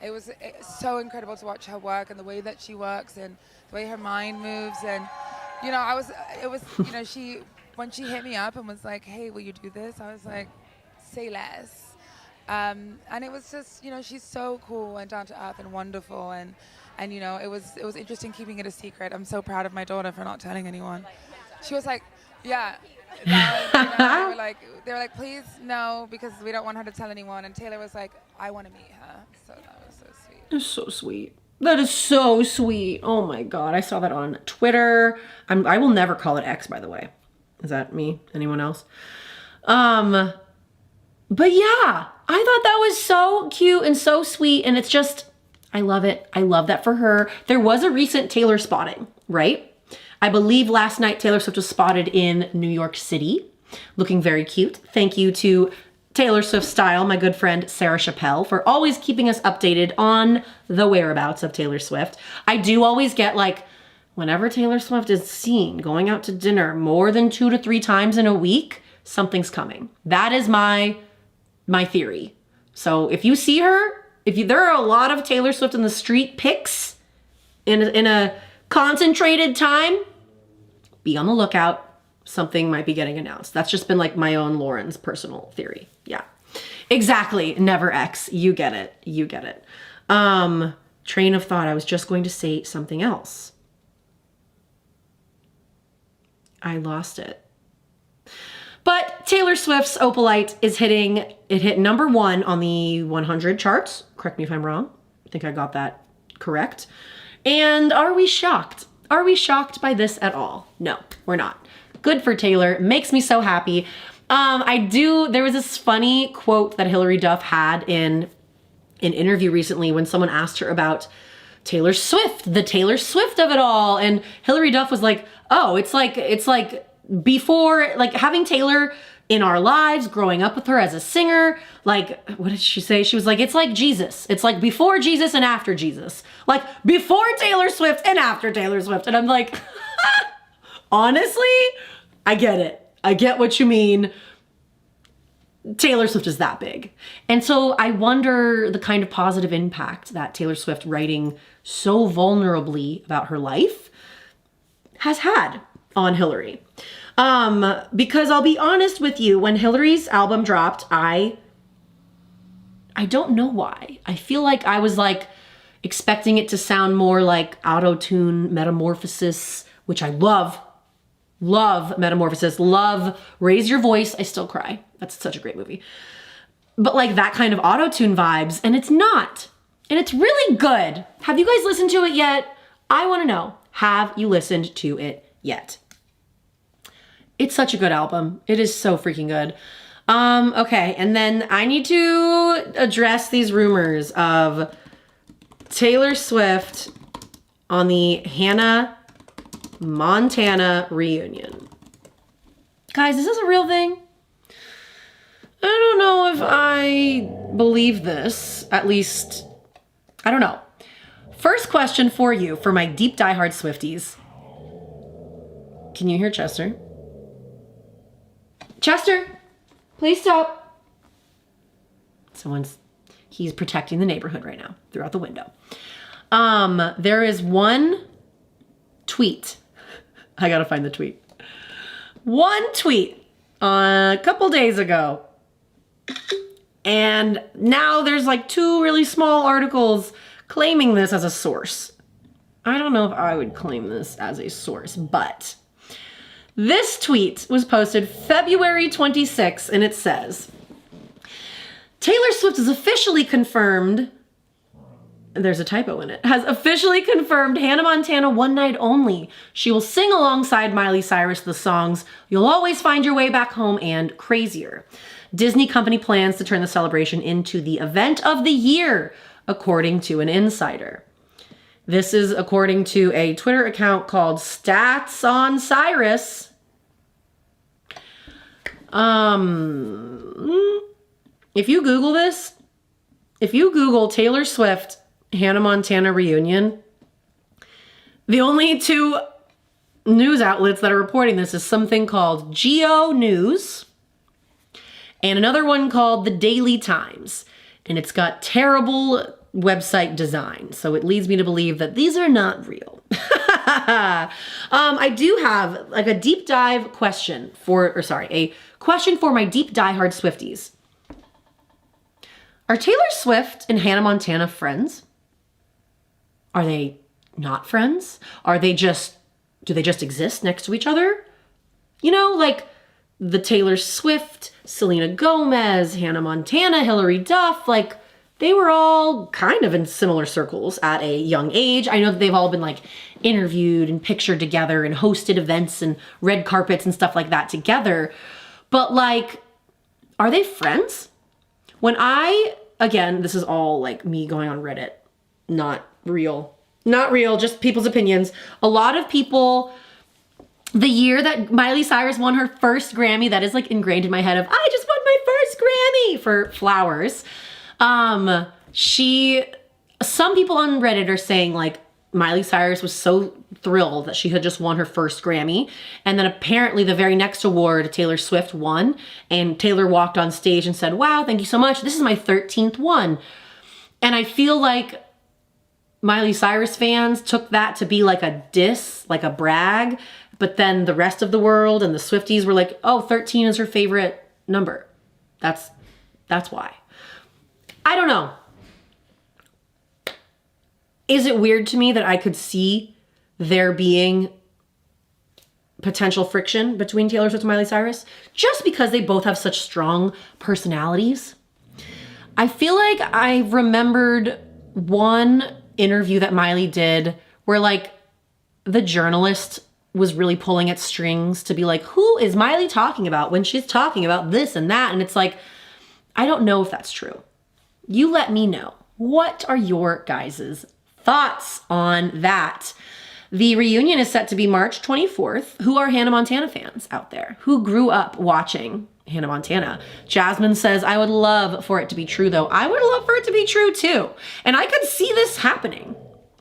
It was so incredible to watch her work and the way that she works and the way her mind moves. And, you know, you know, when she hit me up and was like, hey, will you do this? I was like, say less. And it was just, you know, she's so cool and down to earth and wonderful. And you know, it was interesting keeping it a secret. I'm so proud of my daughter for not telling anyone. She was like, yeah. You know, they were like, please no, because we don't want her to tell anyone. And Taylor was like, I want to meet her. So that was so sweet. It's so sweet. That is so sweet. Oh my God. I saw that on Twitter. I will never call it X, by the way. Is that me? Anyone else? But yeah, I thought that was so cute and so sweet. And it's just, I love it. I love that for her. There was a recent Taylor spotting, right? I believe last night Taylor Swift was spotted in New York City, looking very cute. Thank you to Taylor Swift Style, my good friend Sarah Chappelle, for always keeping us updated on the whereabouts of Taylor Swift. I do always get like, whenever Taylor Swift is seen going out to dinner more than 2 to 3 times in a week, something's coming. That is my theory. So if you see her, there are a lot of Taylor Swift in the street pics in a concentrated time, be on the lookout. Something might be getting announced. That's just been like my own Lauren's personal theory. Yeah, exactly. Never X. You get it. You get it. Train of thought. I was just going to say something else. I lost it. But Taylor Swift's Opalite is it hit number 1 on the 100 charts. Correct me if I'm wrong. I think I got that correct. And are we shocked? Are we shocked by this at all? No, we're not. Good for Taylor. Makes me so happy. There was this funny quote that Hilary Duff had in an interview recently when someone asked her about Taylor Swift, the Taylor Swift of it all. And Hilary Duff was like, oh, it's like before, like having Taylor in our lives, growing up with her as a singer, like, what did she say? She was like, it's like Jesus. It's like before Jesus and after Jesus. Like before Taylor Swift and after Taylor Swift. And I'm like, honestly, I get it. I get what you mean. Taylor Swift is that big. And so I wonder the kind of positive impact that Taylor Swift writing so vulnerably about her life has had on Hilary. Because I'll be honest with you, when Hilary's album dropped, I don't know why. I feel like I was like expecting it to sound more like auto-tune Metamorphosis, which I love Metamorphosis, love Raise Your Voice. I still cry. That's such a great movie. But like that kind of auto-tune vibes, and it's not. And it's really good. Have you guys listened to it yet? I want to know, have you listened to it yet? It's such a good album. It is so freaking good. Okay, and then I need to address these rumors of Taylor Swift on the Hannah Montana reunion. Guys, is this a real thing? I don't know if I believe this. At least, I don't know. First question for you, for my deep diehard Swifties. Can you hear Chester? Chester, please stop. He's protecting the neighborhood right now throughout the window. There is one tweet. I gotta find the tweet. One tweet a couple days ago. And now there's like 2 really small articles claiming this as a source. I don't know if I would claim this as a source, but this tweet was posted February 26th, and it says, Taylor Swift is officially confirmed, there's a typo in it, has officially confirmed Hannah Montana One Night Only. She will sing alongside Miley Cyrus the songs You'll Always Find Your Way Back Home and Crazier. Disney company plans to turn the celebration into the event of the year, according to an insider. This is according to a Twitter account called Stats on Cyrus. If you Google this, if you Google Taylor Swift Hannah Montana reunion, the only 2 news outlets that are reporting this is something called Geo News and another one called The Daily Times. And it's got terrible website design, so it leads me to believe that these are not real. I do have like a deep dive question a question for my deep diehard Swifties. Are Taylor Swift and Hannah Montana friends? Are they not friends? Do they just exist next to each other? You know, like the Taylor Swift, Selena Gomez, Hannah Montana, Hilary Duff, like they were all kind of in similar circles at a young age. I know that they've all been like interviewed and pictured together and hosted events and red carpets and stuff like that together. But like, are they friends? Again, this is all like me going on Reddit, not real, just people's opinions. A lot of people, the year that Miley Cyrus won her first Grammy, that is like ingrained in my head of, I just won my first Grammy for Flowers. Some people on Reddit are saying like Miley Cyrus was so thrilled that she had just won her first Grammy. And then apparently the very next award Taylor Swift won, and Taylor walked on stage and said, wow, thank you so much. This is my 13th one. And I feel like Miley Cyrus fans took that to be like a diss, like a brag. But then the rest of the world and the Swifties were like, oh, 13 is her favorite number. That's why. I don't know. Is it weird to me that I could see there being potential friction between Taylor Swift and Miley Cyrus? Just because they both have such strong personalities. I feel like I remembered one interview that Miley did where like the journalist was really pulling at strings to be like, who is Miley talking about when she's talking about this and that? And it's like, I don't know if that's true. You let me know. What are your guys' thoughts on that? The reunion is set to be March 24th. Who are Hannah Montana fans out there? Who grew up watching Hannah Montana? Jasmine says, I would love for it to be true though. I would love for it to be true too. And I could see this happening,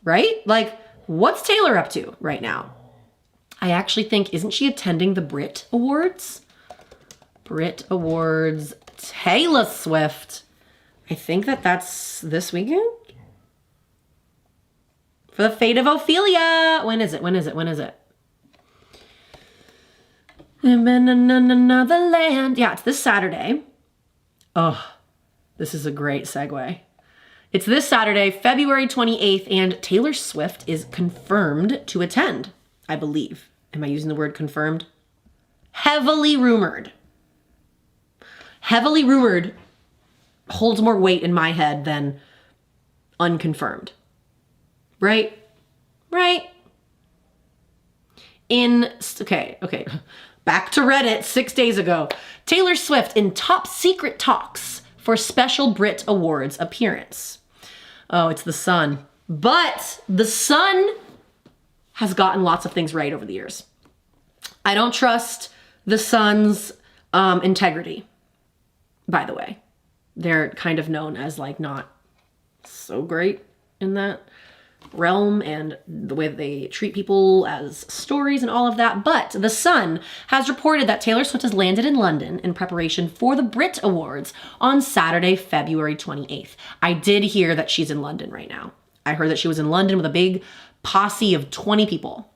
right? Like, what's Taylor up to right now? I actually think, isn't she attending the Brit Awards? Brit Awards, Taylor Swift. I think that's this weekend. For the fate of Ophelia. When is it? Another land. Yeah, it's this Saturday. Oh, this is a great segue. It's this Saturday, February 28th, and Taylor Swift is confirmed to attend, I believe. Am I using the word confirmed? Heavily rumored. Heavily rumored holds more weight in my head than unconfirmed. Right? Okay. Back to Reddit 6 days ago. Taylor Swift in top secret talks for special Brit Awards appearance. Oh, it's The Sun. But The Sun has gotten lots of things right over the years. I don't trust The Sun's integrity, by the way. They're kind of known as like not so great in that realm and the way that they treat people as stories and all of that. But The Sun has reported that Taylor Swift has landed in London in preparation for the Brit Awards on Saturday, February 28th. I did hear that she's in London right now. I heard that she was in London with a big posse of 20 people,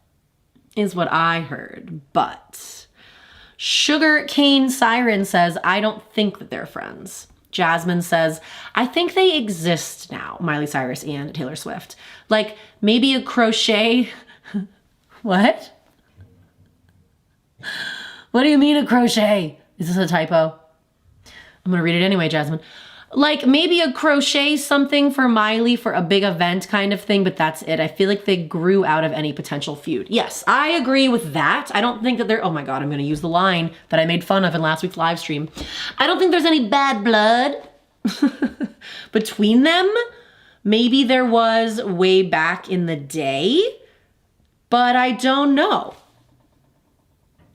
is what I heard. But Sugar Cane Siren says, I don't think that they're friends. Jasmine says, I think they exist now, Miley Cyrus and Taylor Swift. Like maybe a crochet. What? What do you mean a crochet? Is this a typo? I'm gonna read it anyway, Jasmine. Like maybe a crochet something for Miley for a big event kind of thing, but that's it. I feel like they grew out of any potential feud. Yes, I agree with that. I don't think that they're, oh my God, I'm gonna use the line that I made fun of in last week's live stream. I don't think there's any bad blood between them. Maybe there was way back in the day, but I don't know.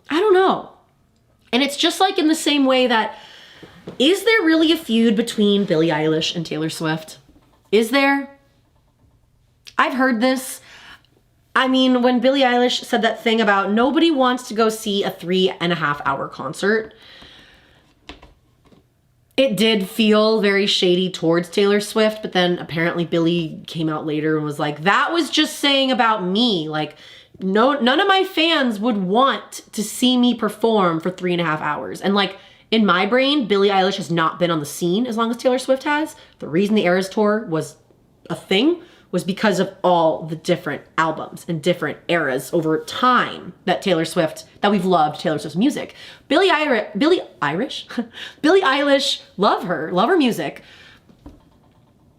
I don't know. And it's just like in the same way that, is there really a feud between Billie Eilish and Taylor Swift? Is there? I've heard this. I mean, when Billie Eilish said that thing about nobody wants to go see a 3.5-hour concert, it did feel very shady towards Taylor Swift, but then apparently Billie came out later and was like, that was just saying about me. Like, no, none of my fans would want to see me perform for 3.5 hours. And like, in my brain, Billie Eilish has not been on the scene as long as Taylor Swift has. The reason the Eras Tour was a thing was because of all the different albums and different eras over time that we've loved Taylor Swift's music. Billie Eilish, love her music,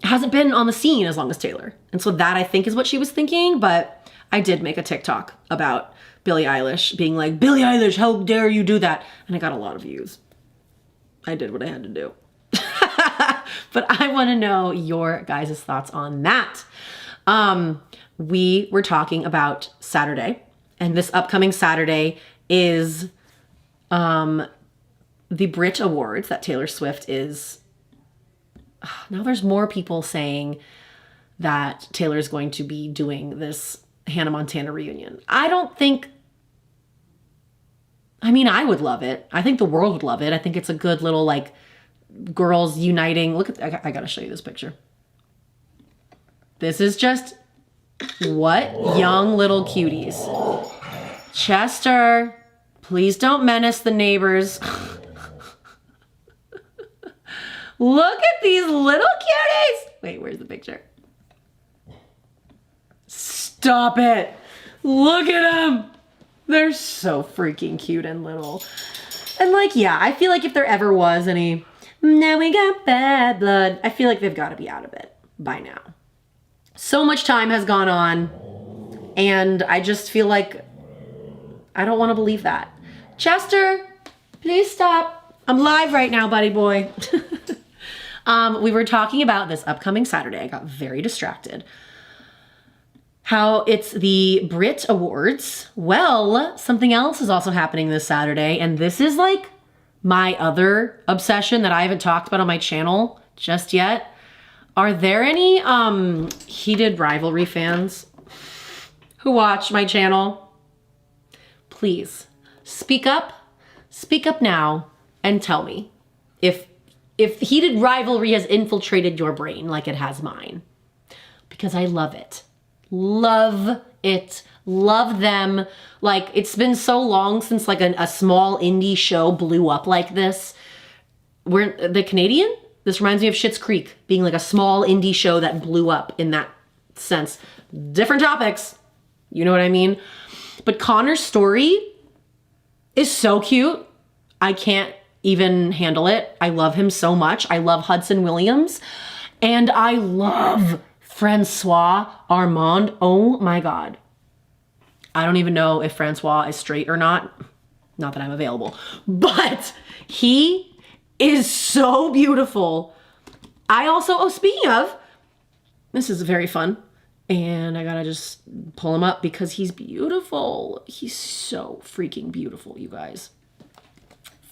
hasn't been on the scene as long as Taylor. And so that I think is what she was thinking, but I did make a TikTok about Billie Eilish being like, Billie Eilish, how dare you do that? And I got a lot of views. I did what I had to do. But I want to know your guys' thoughts on that. We were talking about Saturday, and this upcoming Saturday is the Brit Awards that Taylor Swift is. Now there's more people saying that Taylor's going to be doing this Hannah Montana reunion. I mean, I would love it. I think the world would love it. I think it's a good little, like, girls uniting. Look at, I gotta show you this picture. This is just, what young little cuties. Chester, please don't menace the neighbors. Look at these little cuties. Wait, where's the picture? Stop it. Look at them. They're so freaking cute and little. And like, yeah, I feel like if there ever was any, now we got bad blood, I feel like they've got to be out of it by now. So much time has gone on, and I just feel like I don't want to believe that. Chester, please stop. I'm live right now, buddy boy. We were talking about this upcoming Saturday. I got very distracted. How it's the Brit Awards. Well, something else is also happening this Saturday, and this is like my other obsession that I haven't talked about on my channel just yet. Are there any heated rivalry fans who watch my channel? Please speak up now and tell me if heated rivalry has infiltrated your brain like it has mine, because I love it. Love it. Love them. Like, it's been so long since like a small indie show blew up like this. We're the Canadian. This reminds me of Schitt's Creek being like a small indie show that blew up in that sense. Different topics. You know what I mean? But Connor's story is so cute. I can't even handle it. I love him so much. I love Hudson Williams. And I love Francois Armand. Oh my God. I don't even know if Francois is straight or not. Not that I'm available. But he is so beautiful. I also, oh, speaking of, this is very fun. And I gotta just pull him up because he's beautiful. He's so freaking beautiful, you guys.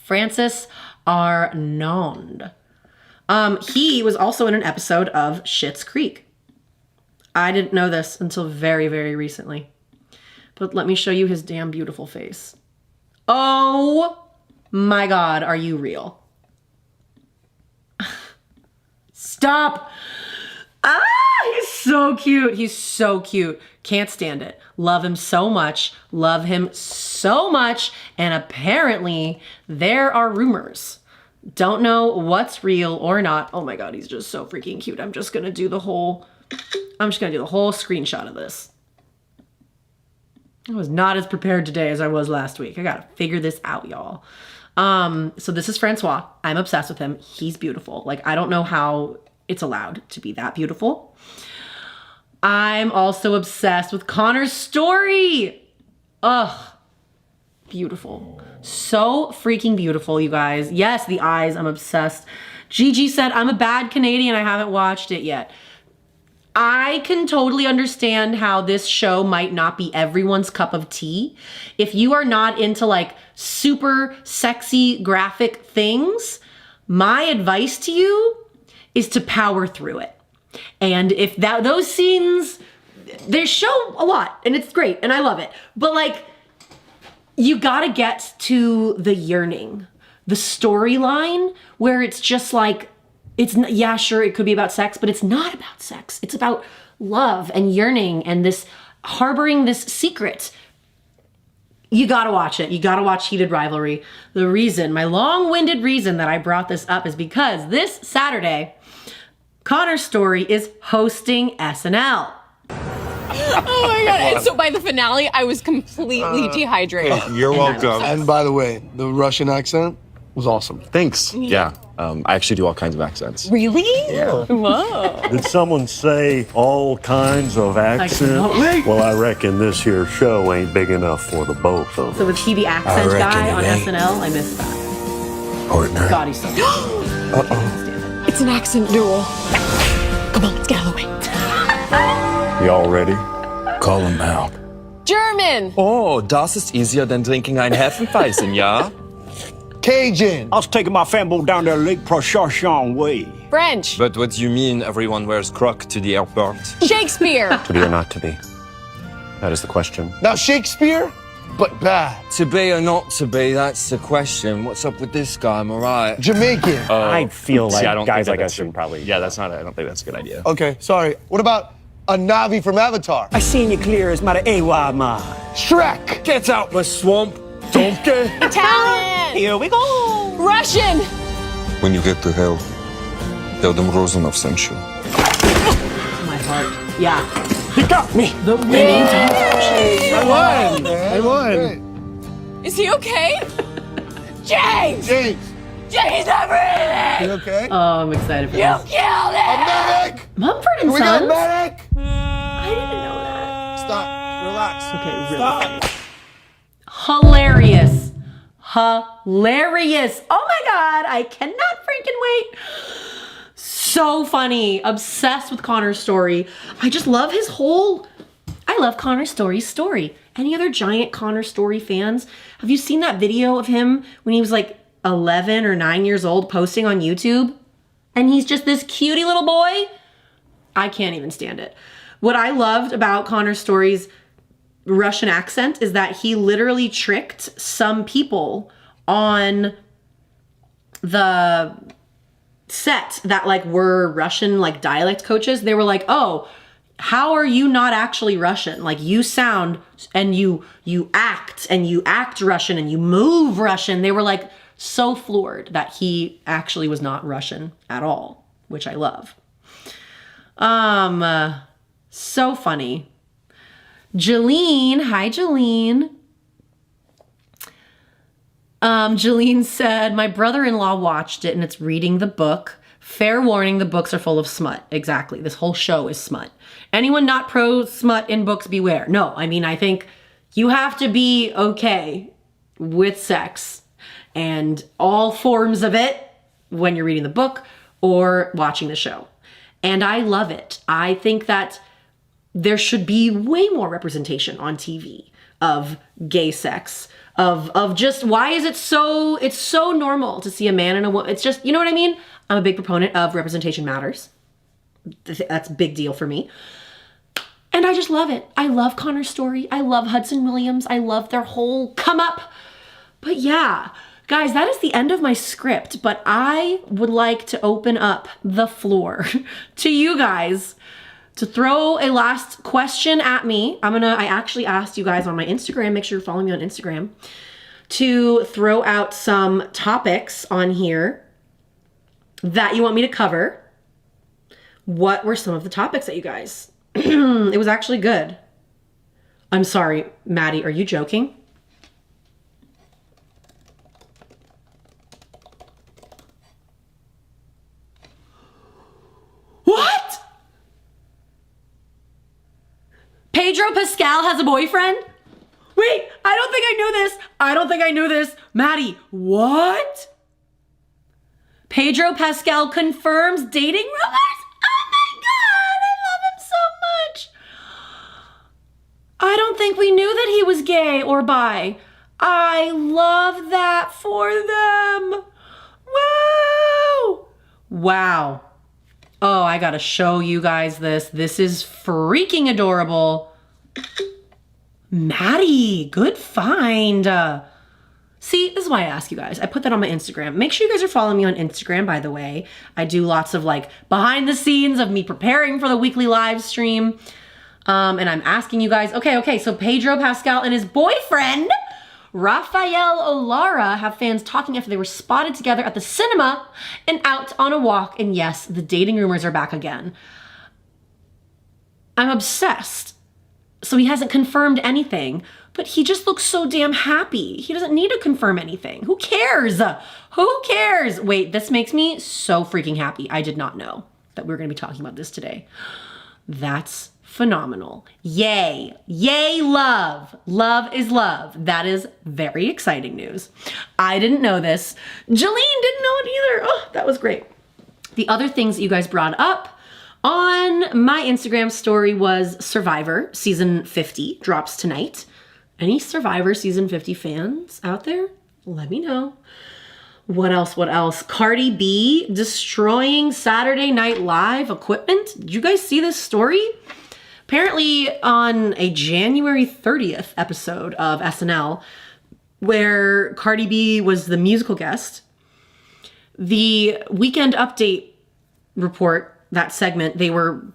Francis Arnond. He was also in an episode of Schitt's Creek. I didn't know this until very, very recently. But let me show you his damn beautiful face. Oh my God, are you real? Stop. Ah, he's so cute. He's so cute. Can't stand it. Love him so much. Love him so much. And apparently there are rumors. Don't know what's real or not. Oh my God, he's just so freaking cute. I'm just gonna do the whole screenshot of this. I was not as prepared today as I was last week. I gotta figure this out, y'all. So this is Francois. I'm obsessed with him. He's beautiful. Like, I don't know how it's allowed to be that beautiful. I'm also obsessed with Connor's Storrie. Ugh, beautiful. So freaking beautiful, you guys. Yes, the eyes, I'm obsessed. Gigi said, I'm a bad Canadian, I haven't watched it yet. I can totally understand how this show might not be everyone's cup of tea. If you are not into like super sexy graphic things, my advice to you is to power through it. And if those scenes, they show a lot and it's great and I love it. But like, you gotta get to the yearning, the storyline where it's just like, yeah, sure, it could be about sex, but it's not about sex. It's about love and yearning and this harboring this secret. You gotta watch it. You gotta watch Heated Rivalry. The reason, my long-winded reason that I brought this up is because this Saturday, Connor's Storrie is hosting SNL. Oh my God. And so by the finale, I was completely dehydrated. You're welcome. And by the way, the Russian accent was awesome. Thanks. Yeah. I actually do all kinds of accents. Really? Yeah. Whoa. Did someone say all kinds of accents? wait. Well, I reckon this here show ain't big enough for the both of So them. was he the accent I reckon guy on it ain't. SNL? I missed that. Partner. God, he's so good. It's an accent duel. Come on, let's get out of the way. Y'all ready? Call him out. German. Oh, das ist easier than drinking ein Hefeweizen, ja? Cajun. I was taking my fanboy down there Lake Procharchon way. French. But what do you mean everyone wears croc to the airport? Shakespeare. To be or not to be? That is the question. Now Shakespeare, but bad. To be or not to be, that's the question. What's up with this guy, am I right? Jamaican. I feel like See, I don't guys think like that's us should probably... Yeah, I don't think that's a good idea. Okay, sorry. What about a Navi from Avatar? I seen you clear as my AY man. Shrek. Get out my swamp, donkey! Italian. Here we go. Russian. When you get to hell, tell them Rosanov sent you. My heart. Yeah. He got me. The winning I won. Is he okay? James. James, James, I'm breathing. you okay? Oh, I'm excited for You this. killed it. A medic. Mumford and We got a Sons? medic. I didn't know that. Stop. Relax. Okay, really funny. Hilarious. Hilarious. Oh my God, I cannot freaking wait. So funny. Obsessed with Connor's Storrie. I just love his whole, I love Connor Storrie's story. Any other giant Connor Storrie fans? Have you seen that video of him when he was like 11 or 9 years old posting on YouTube? And he's just this cutie little boy. I can't even stand it. What I loved about Connor Storrie's Russian accent is that he literally tricked some people on the set that like were Russian like dialect coaches. They were like, oh, how are you not actually Russian? Like you sound and you act Russian and you move Russian. They were like so floored that he actually was not Russian at all, which I love. So funny. Jolene, hi Jolene. Jolene said, my brother-in-law watched it and it's reading the book. Fair warning, the books are full of smut. Exactly, this whole show is smut. Anyone not pro smut in books, beware. No, I mean, I think you have to be okay with sex and all forms of it when you're reading the book or watching the show. And I love it. I think that there should be way more representation on TV of gay sex, of just why is it's so normal to see a man and a woman. It's just, you know what I mean? I'm a big proponent of representation matters. That's a big deal for me. And I just love it. I love Connor's story. I love Hudson Williams. I love their whole come up. But yeah, guys, that is the end of my script, but I would like to open up the floor to you guys to throw a last question at me. I actually asked you guys on my Instagram, make sure you're following me on Instagram, to throw out some topics on here that you want me to cover. What were some of the topics that you guys? It was actually good. I'm sorry, Maddie, are you joking? What? Pedro Pascal has a boyfriend? Wait, I don't think I knew this. Maddie, what? Pedro Pascal confirms dating rumors? Oh my God, I love him so much. I don't think we knew that he was gay or bi. I love that for them. Wow. Wow. Oh, I gotta show you guys this. This is freaking adorable. Maddie, good find. See, this is why I ask you guys. I put that on my Instagram. Make sure you guys are following me on Instagram, by the way. I do lots of like behind the scenes of me preparing for the weekly live stream. And I'm asking you guys, okay, so Pedro Pascal and his boyfriend, Rafael O'Lara, have fans talking after they were spotted together at the cinema and out on a walk. And yes, the dating rumors are back again. I'm obsessed. So he hasn't confirmed anything, but he just looks so damn happy. He doesn't need to confirm anything. Who cares? Who cares? Wait, this makes me so freaking happy. I did not know that we were going to be talking about this today. That's phenomenal. Yay. Yay, love. Love is love. That is very exciting news. I didn't know this. Jolene didn't know it either. Oh, that was great. The other things that you guys brought up on my Instagram story was Survivor season 50 drops tonight. Any Survivor season 50 fans out there? Let me know. What else? Cardi B destroying Saturday Night Live equipment. Did you guys see this story? Apparently on a January 30th episode of SNL, where Cardi B was the musical guest, the Weekend Update report, that segment, they were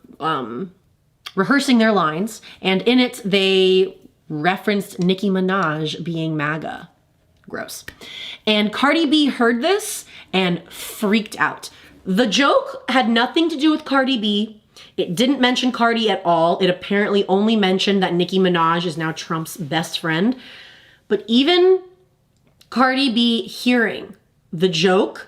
rehearsing their lines, and in it they referenced Nicki Minaj being MAGA. Gross. And Cardi B heard this and freaked out. The joke had nothing to do with Cardi B. It didn't mention Cardi at all. It apparently only mentioned that Nicki Minaj is now Trump's best friend. But even Cardi B hearing the joke,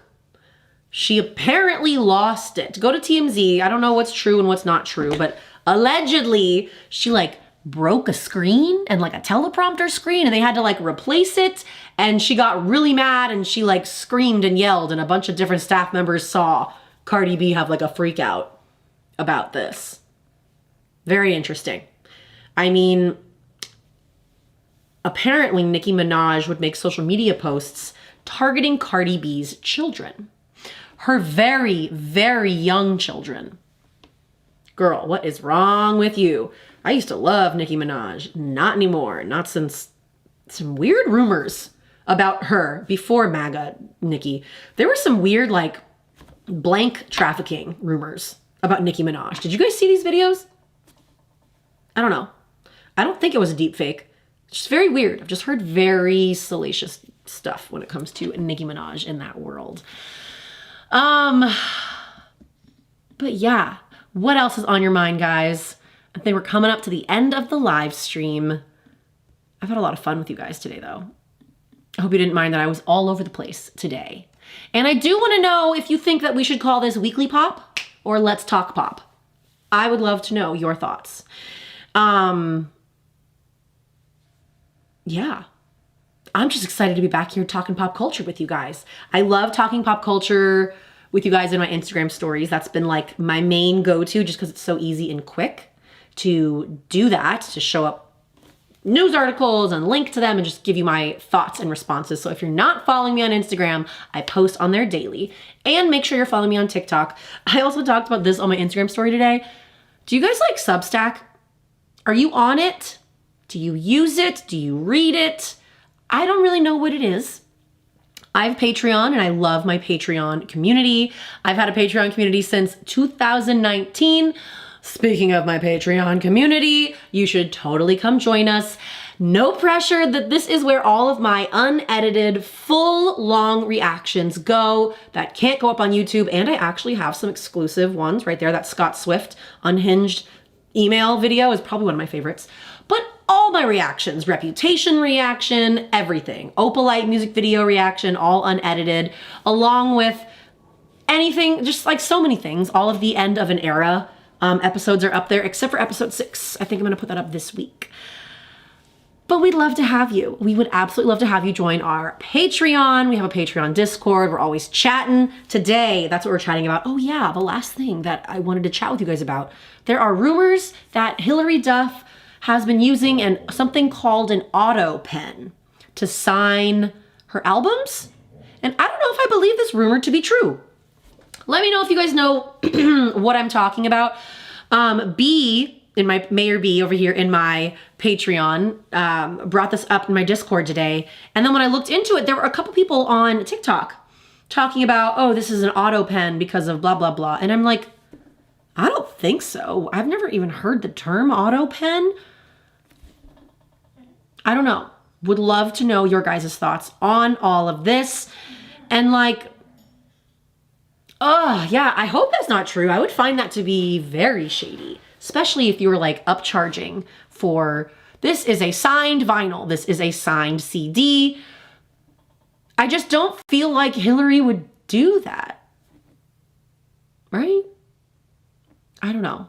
she apparently lost it. Go to TMZ. I don't know what's true and what's not true, but allegedly she like broke a screen and like a teleprompter screen, and they had to like replace it. And she got really mad and she like screamed and yelled, and a bunch of different staff members saw Cardi B have like a freak out about this. Very interesting. I mean, apparently Nicki Minaj would make social media posts targeting Cardi B's children. Her very, very young children. Girl, what is wrong with you? I used to love Nicki Minaj. Not anymore. Not since some weird rumors about her before MAGA Nicki. There were some weird like blank trafficking rumors about Nicki Minaj. Did you guys see these videos? I don't know. I don't think it was a deep fake. It's just very weird. I've just heard very salacious stuff when it comes to Nicki Minaj in that world. But yeah, what else is on your mind, guys? I think we're coming up to the end of the live stream. I've had a lot of fun with you guys today, though. I hope you didn't mind that I was all over the place today. And I do want to know if you think that we should call this Weekly Pop or Let's Talk Pop. I would love to know your thoughts. Yeah. I'm just excited to be back here talking pop culture with you guys. I love talking pop culture with you guys in my Instagram stories. That's been like my main go-to just because it's so easy and quick to do that, to show up news articles and link to them and just give you my thoughts and responses. So if you're not following me on Instagram, I post on there daily. And make sure you're following me on TikTok. I also talked about this on my Instagram story today. Do you guys like Substack? Are you on it? Do you use it? Do you read it? I don't really know what it is. I have Patreon and I love my Patreon community. I've had a Patreon community since 2019. Speaking of my Patreon community, you should totally come join us. No pressure that this is where all of my unedited, full, long reactions go that can't go up on YouTube. And I actually have some exclusive ones right there. That Scott Swift unhinged email video is probably one of my favorites. But all my reactions, Reputation reaction, everything. Opalite music video reaction, all unedited, along with anything, just like so many things. All of the End of an Era episodes are up there, except for episode 6. I think I'm gonna put that up this week. But we'd love to have you. We would absolutely love to have you join our Patreon. We have a Patreon Discord. We're always chatting. Today, that's what we're chatting about. Oh yeah, the last thing that I wanted to chat with you guys about. There are rumors that Hilary Duff has been using something called an auto pen to sign her albums. And I don't know if I believe this rumor to be true. Let me know if you guys know what I'm talking about. Mayor B over here in my Patreon brought this up in my Discord today. And then when I looked into it, there were a couple people on TikTok talking about, oh, this is an auto pen because of blah, blah, blah. And I'm like, I don't think so. I've never even heard the term auto pen. I don't know. Would love to know your guys' thoughts on all of this. And like, oh yeah, I hope that's not true. I would find that to be very shady, especially if you were like upcharging for, this is a signed vinyl, this is a signed CD. I just don't feel like Hilary would do that, right? I don't know.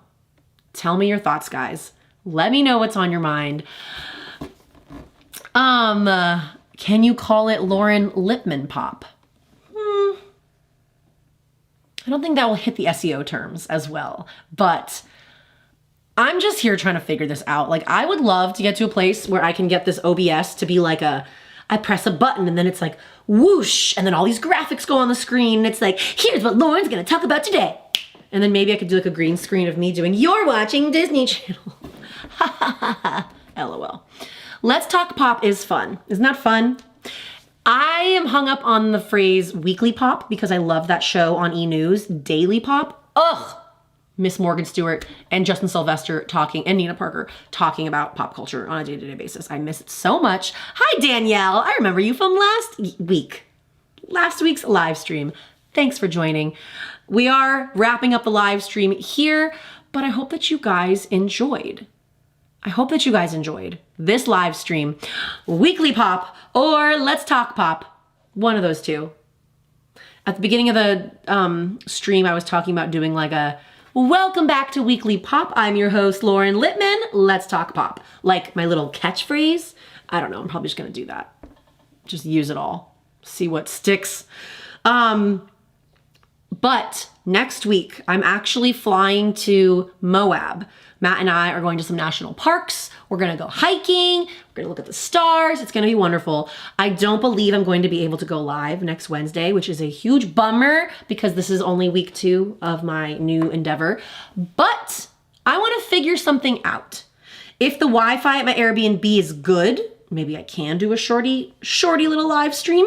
Tell me your thoughts, guys. Let me know what's on your mind. Can you call it Lauren Lipman pop? I don't think that will hit the SEO terms as well, but I'm just here trying to figure this out. Like, I would love to get to a place where I can get this OBS to be like I press a button and then it's like whoosh, and then all these graphics go on the screen and it's like, here's what Lauren's gonna talk about today. And then maybe I could do like a green screen of me doing, you're watching Disney Channel. LOL. Let's Talk Pop is fun. Isn't that fun? I am hung up on the phrase weekly pop because I love that show on E! News, Daily Pop. Ugh! Miss Morgan Stewart and Justin Sylvester talking, and Nina Parker talking about pop culture on a day-to-day basis. I miss it so much. Hi, Danielle. I remember you from last week's live stream. Thanks for joining. We are wrapping up the live stream here, but I hope that you guys enjoyed. I hope that you guys enjoyed this live stream. Weekly Pop or Let's Talk Pop. One of those two. At the beginning of the stream, I was talking about doing like a welcome back to Weekly Pop. I'm your host, Lauren Lipman. Let's Talk Pop. Like my little catchphrase. I don't know. I'm probably just going to do that. Just use it all. See what sticks. But next week, I'm actually flying to Moab. Matt and I are going to some national parks. We're gonna go hiking. We're gonna look at the stars. It's gonna be wonderful. I don't believe I'm going to be able to go live next Wednesday, which is a huge bummer because this is only week 2 of my new endeavor. But I wanna figure something out. If the Wi-Fi at my Airbnb is good, maybe I can do a shorty little live stream,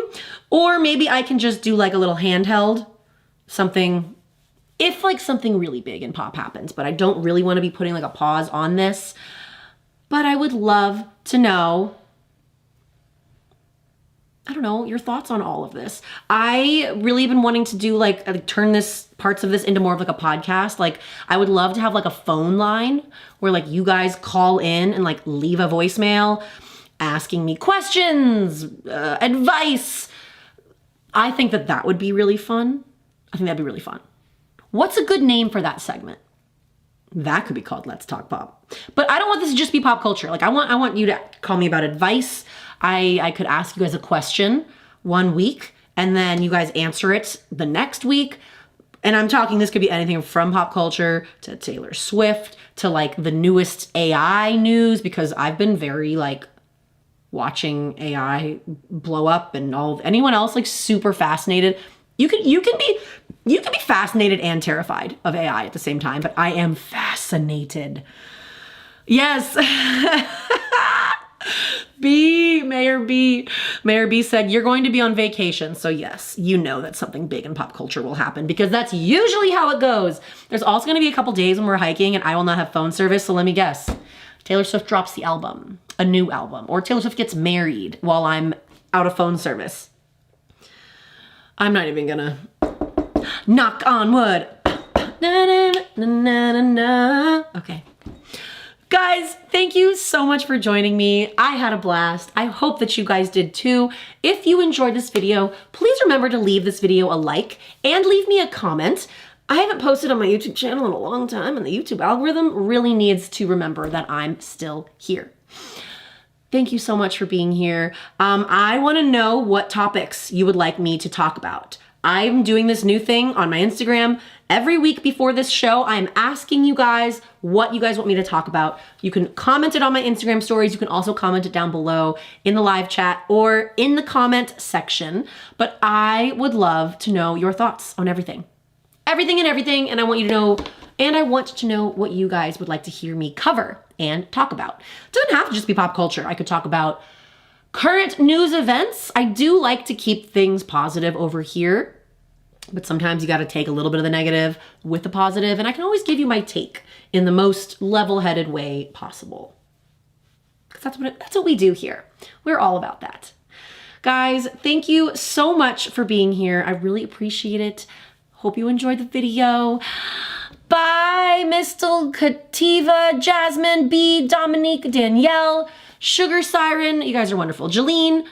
or maybe I can just do like a little handheld, something, if like something really big in pop happens, but I don't really want to be putting like a pause on this. But I would love to know, I don't know, your thoughts on all of this. I really been wanting to do like turn this parts of this into more of like a podcast. Like I would love to have like a phone line where like you guys call in and like leave a voicemail asking me questions, advice. I think that that would be really fun. I think that'd be really fun. What's a good name for that segment? That could be called Let's Talk Pop. But I don't want this to just be pop culture. Like I want you to call me about advice. I could ask you guys a question one week and then you guys answer it the next week. And I'm talking, this could be anything from pop culture to Taylor Swift to like the newest AI news, because I've been very like watching AI blow up and all. Anyone else like super fascinated? You can be fascinated and terrified of AI at the same time, but I am fascinated. Yes. Mayor B said, you're going to be on vacation. So yes, you know that something big in pop culture will happen, because that's usually how it goes. There's also going to be a couple days when we're hiking and I will not have phone service. So let me guess. Taylor Swift drops the album, a new album, or Taylor Swift gets married while I'm out of phone service. I'm not even gonna knock on wood. Na, na, na, na, na, na. Okay. Guys, thank you so much for joining me. I had a blast. I hope that you guys did too. If you enjoyed this video, please remember to leave this video a like and leave me a comment. I haven't posted on my YouTube channel in a long time, and the YouTube algorithm really needs to remember that I'm still here. Thank you so much for being here. I want to know what topics you would like me to talk about. I'm doing this new thing on my Instagram. Every week before this show, I'm asking you guys what you guys want me to talk about. You can comment it on my Instagram stories. You can also comment it down below in the live chat or in the comment section. But I would love to know your thoughts on everything. Everything and everything, and I want you to know, and I want to know what you guys would like to hear me cover and talk about. It doesn't have to just be pop culture. I could talk about current news events. I do like to keep things positive over here, but sometimes you got to take a little bit of the negative with the positive, and I can always give you my take in the most level-headed way possible. Because that's what we do here. We're all about that. Guys, thank you so much for being here. I really appreciate it. Hope you enjoyed the video. Bye, Mistel, Kativa, Jasmine, B, Dominique, Danielle, Sugar Siren. You guys are wonderful. Jolene,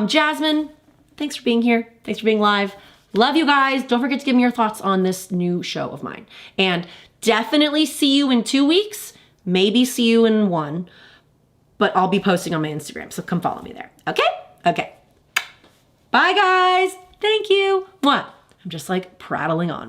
Jasmine, thanks for being here. Thanks for being live. Love you guys. Don't forget to give me your thoughts on this new show of mine. And definitely see you in 2 weeks. Maybe see you in 1. But I'll be posting on my Instagram, so come follow me there. Okay? Okay. Bye, guys. Thank you. Mwah. I'm just like prattling on.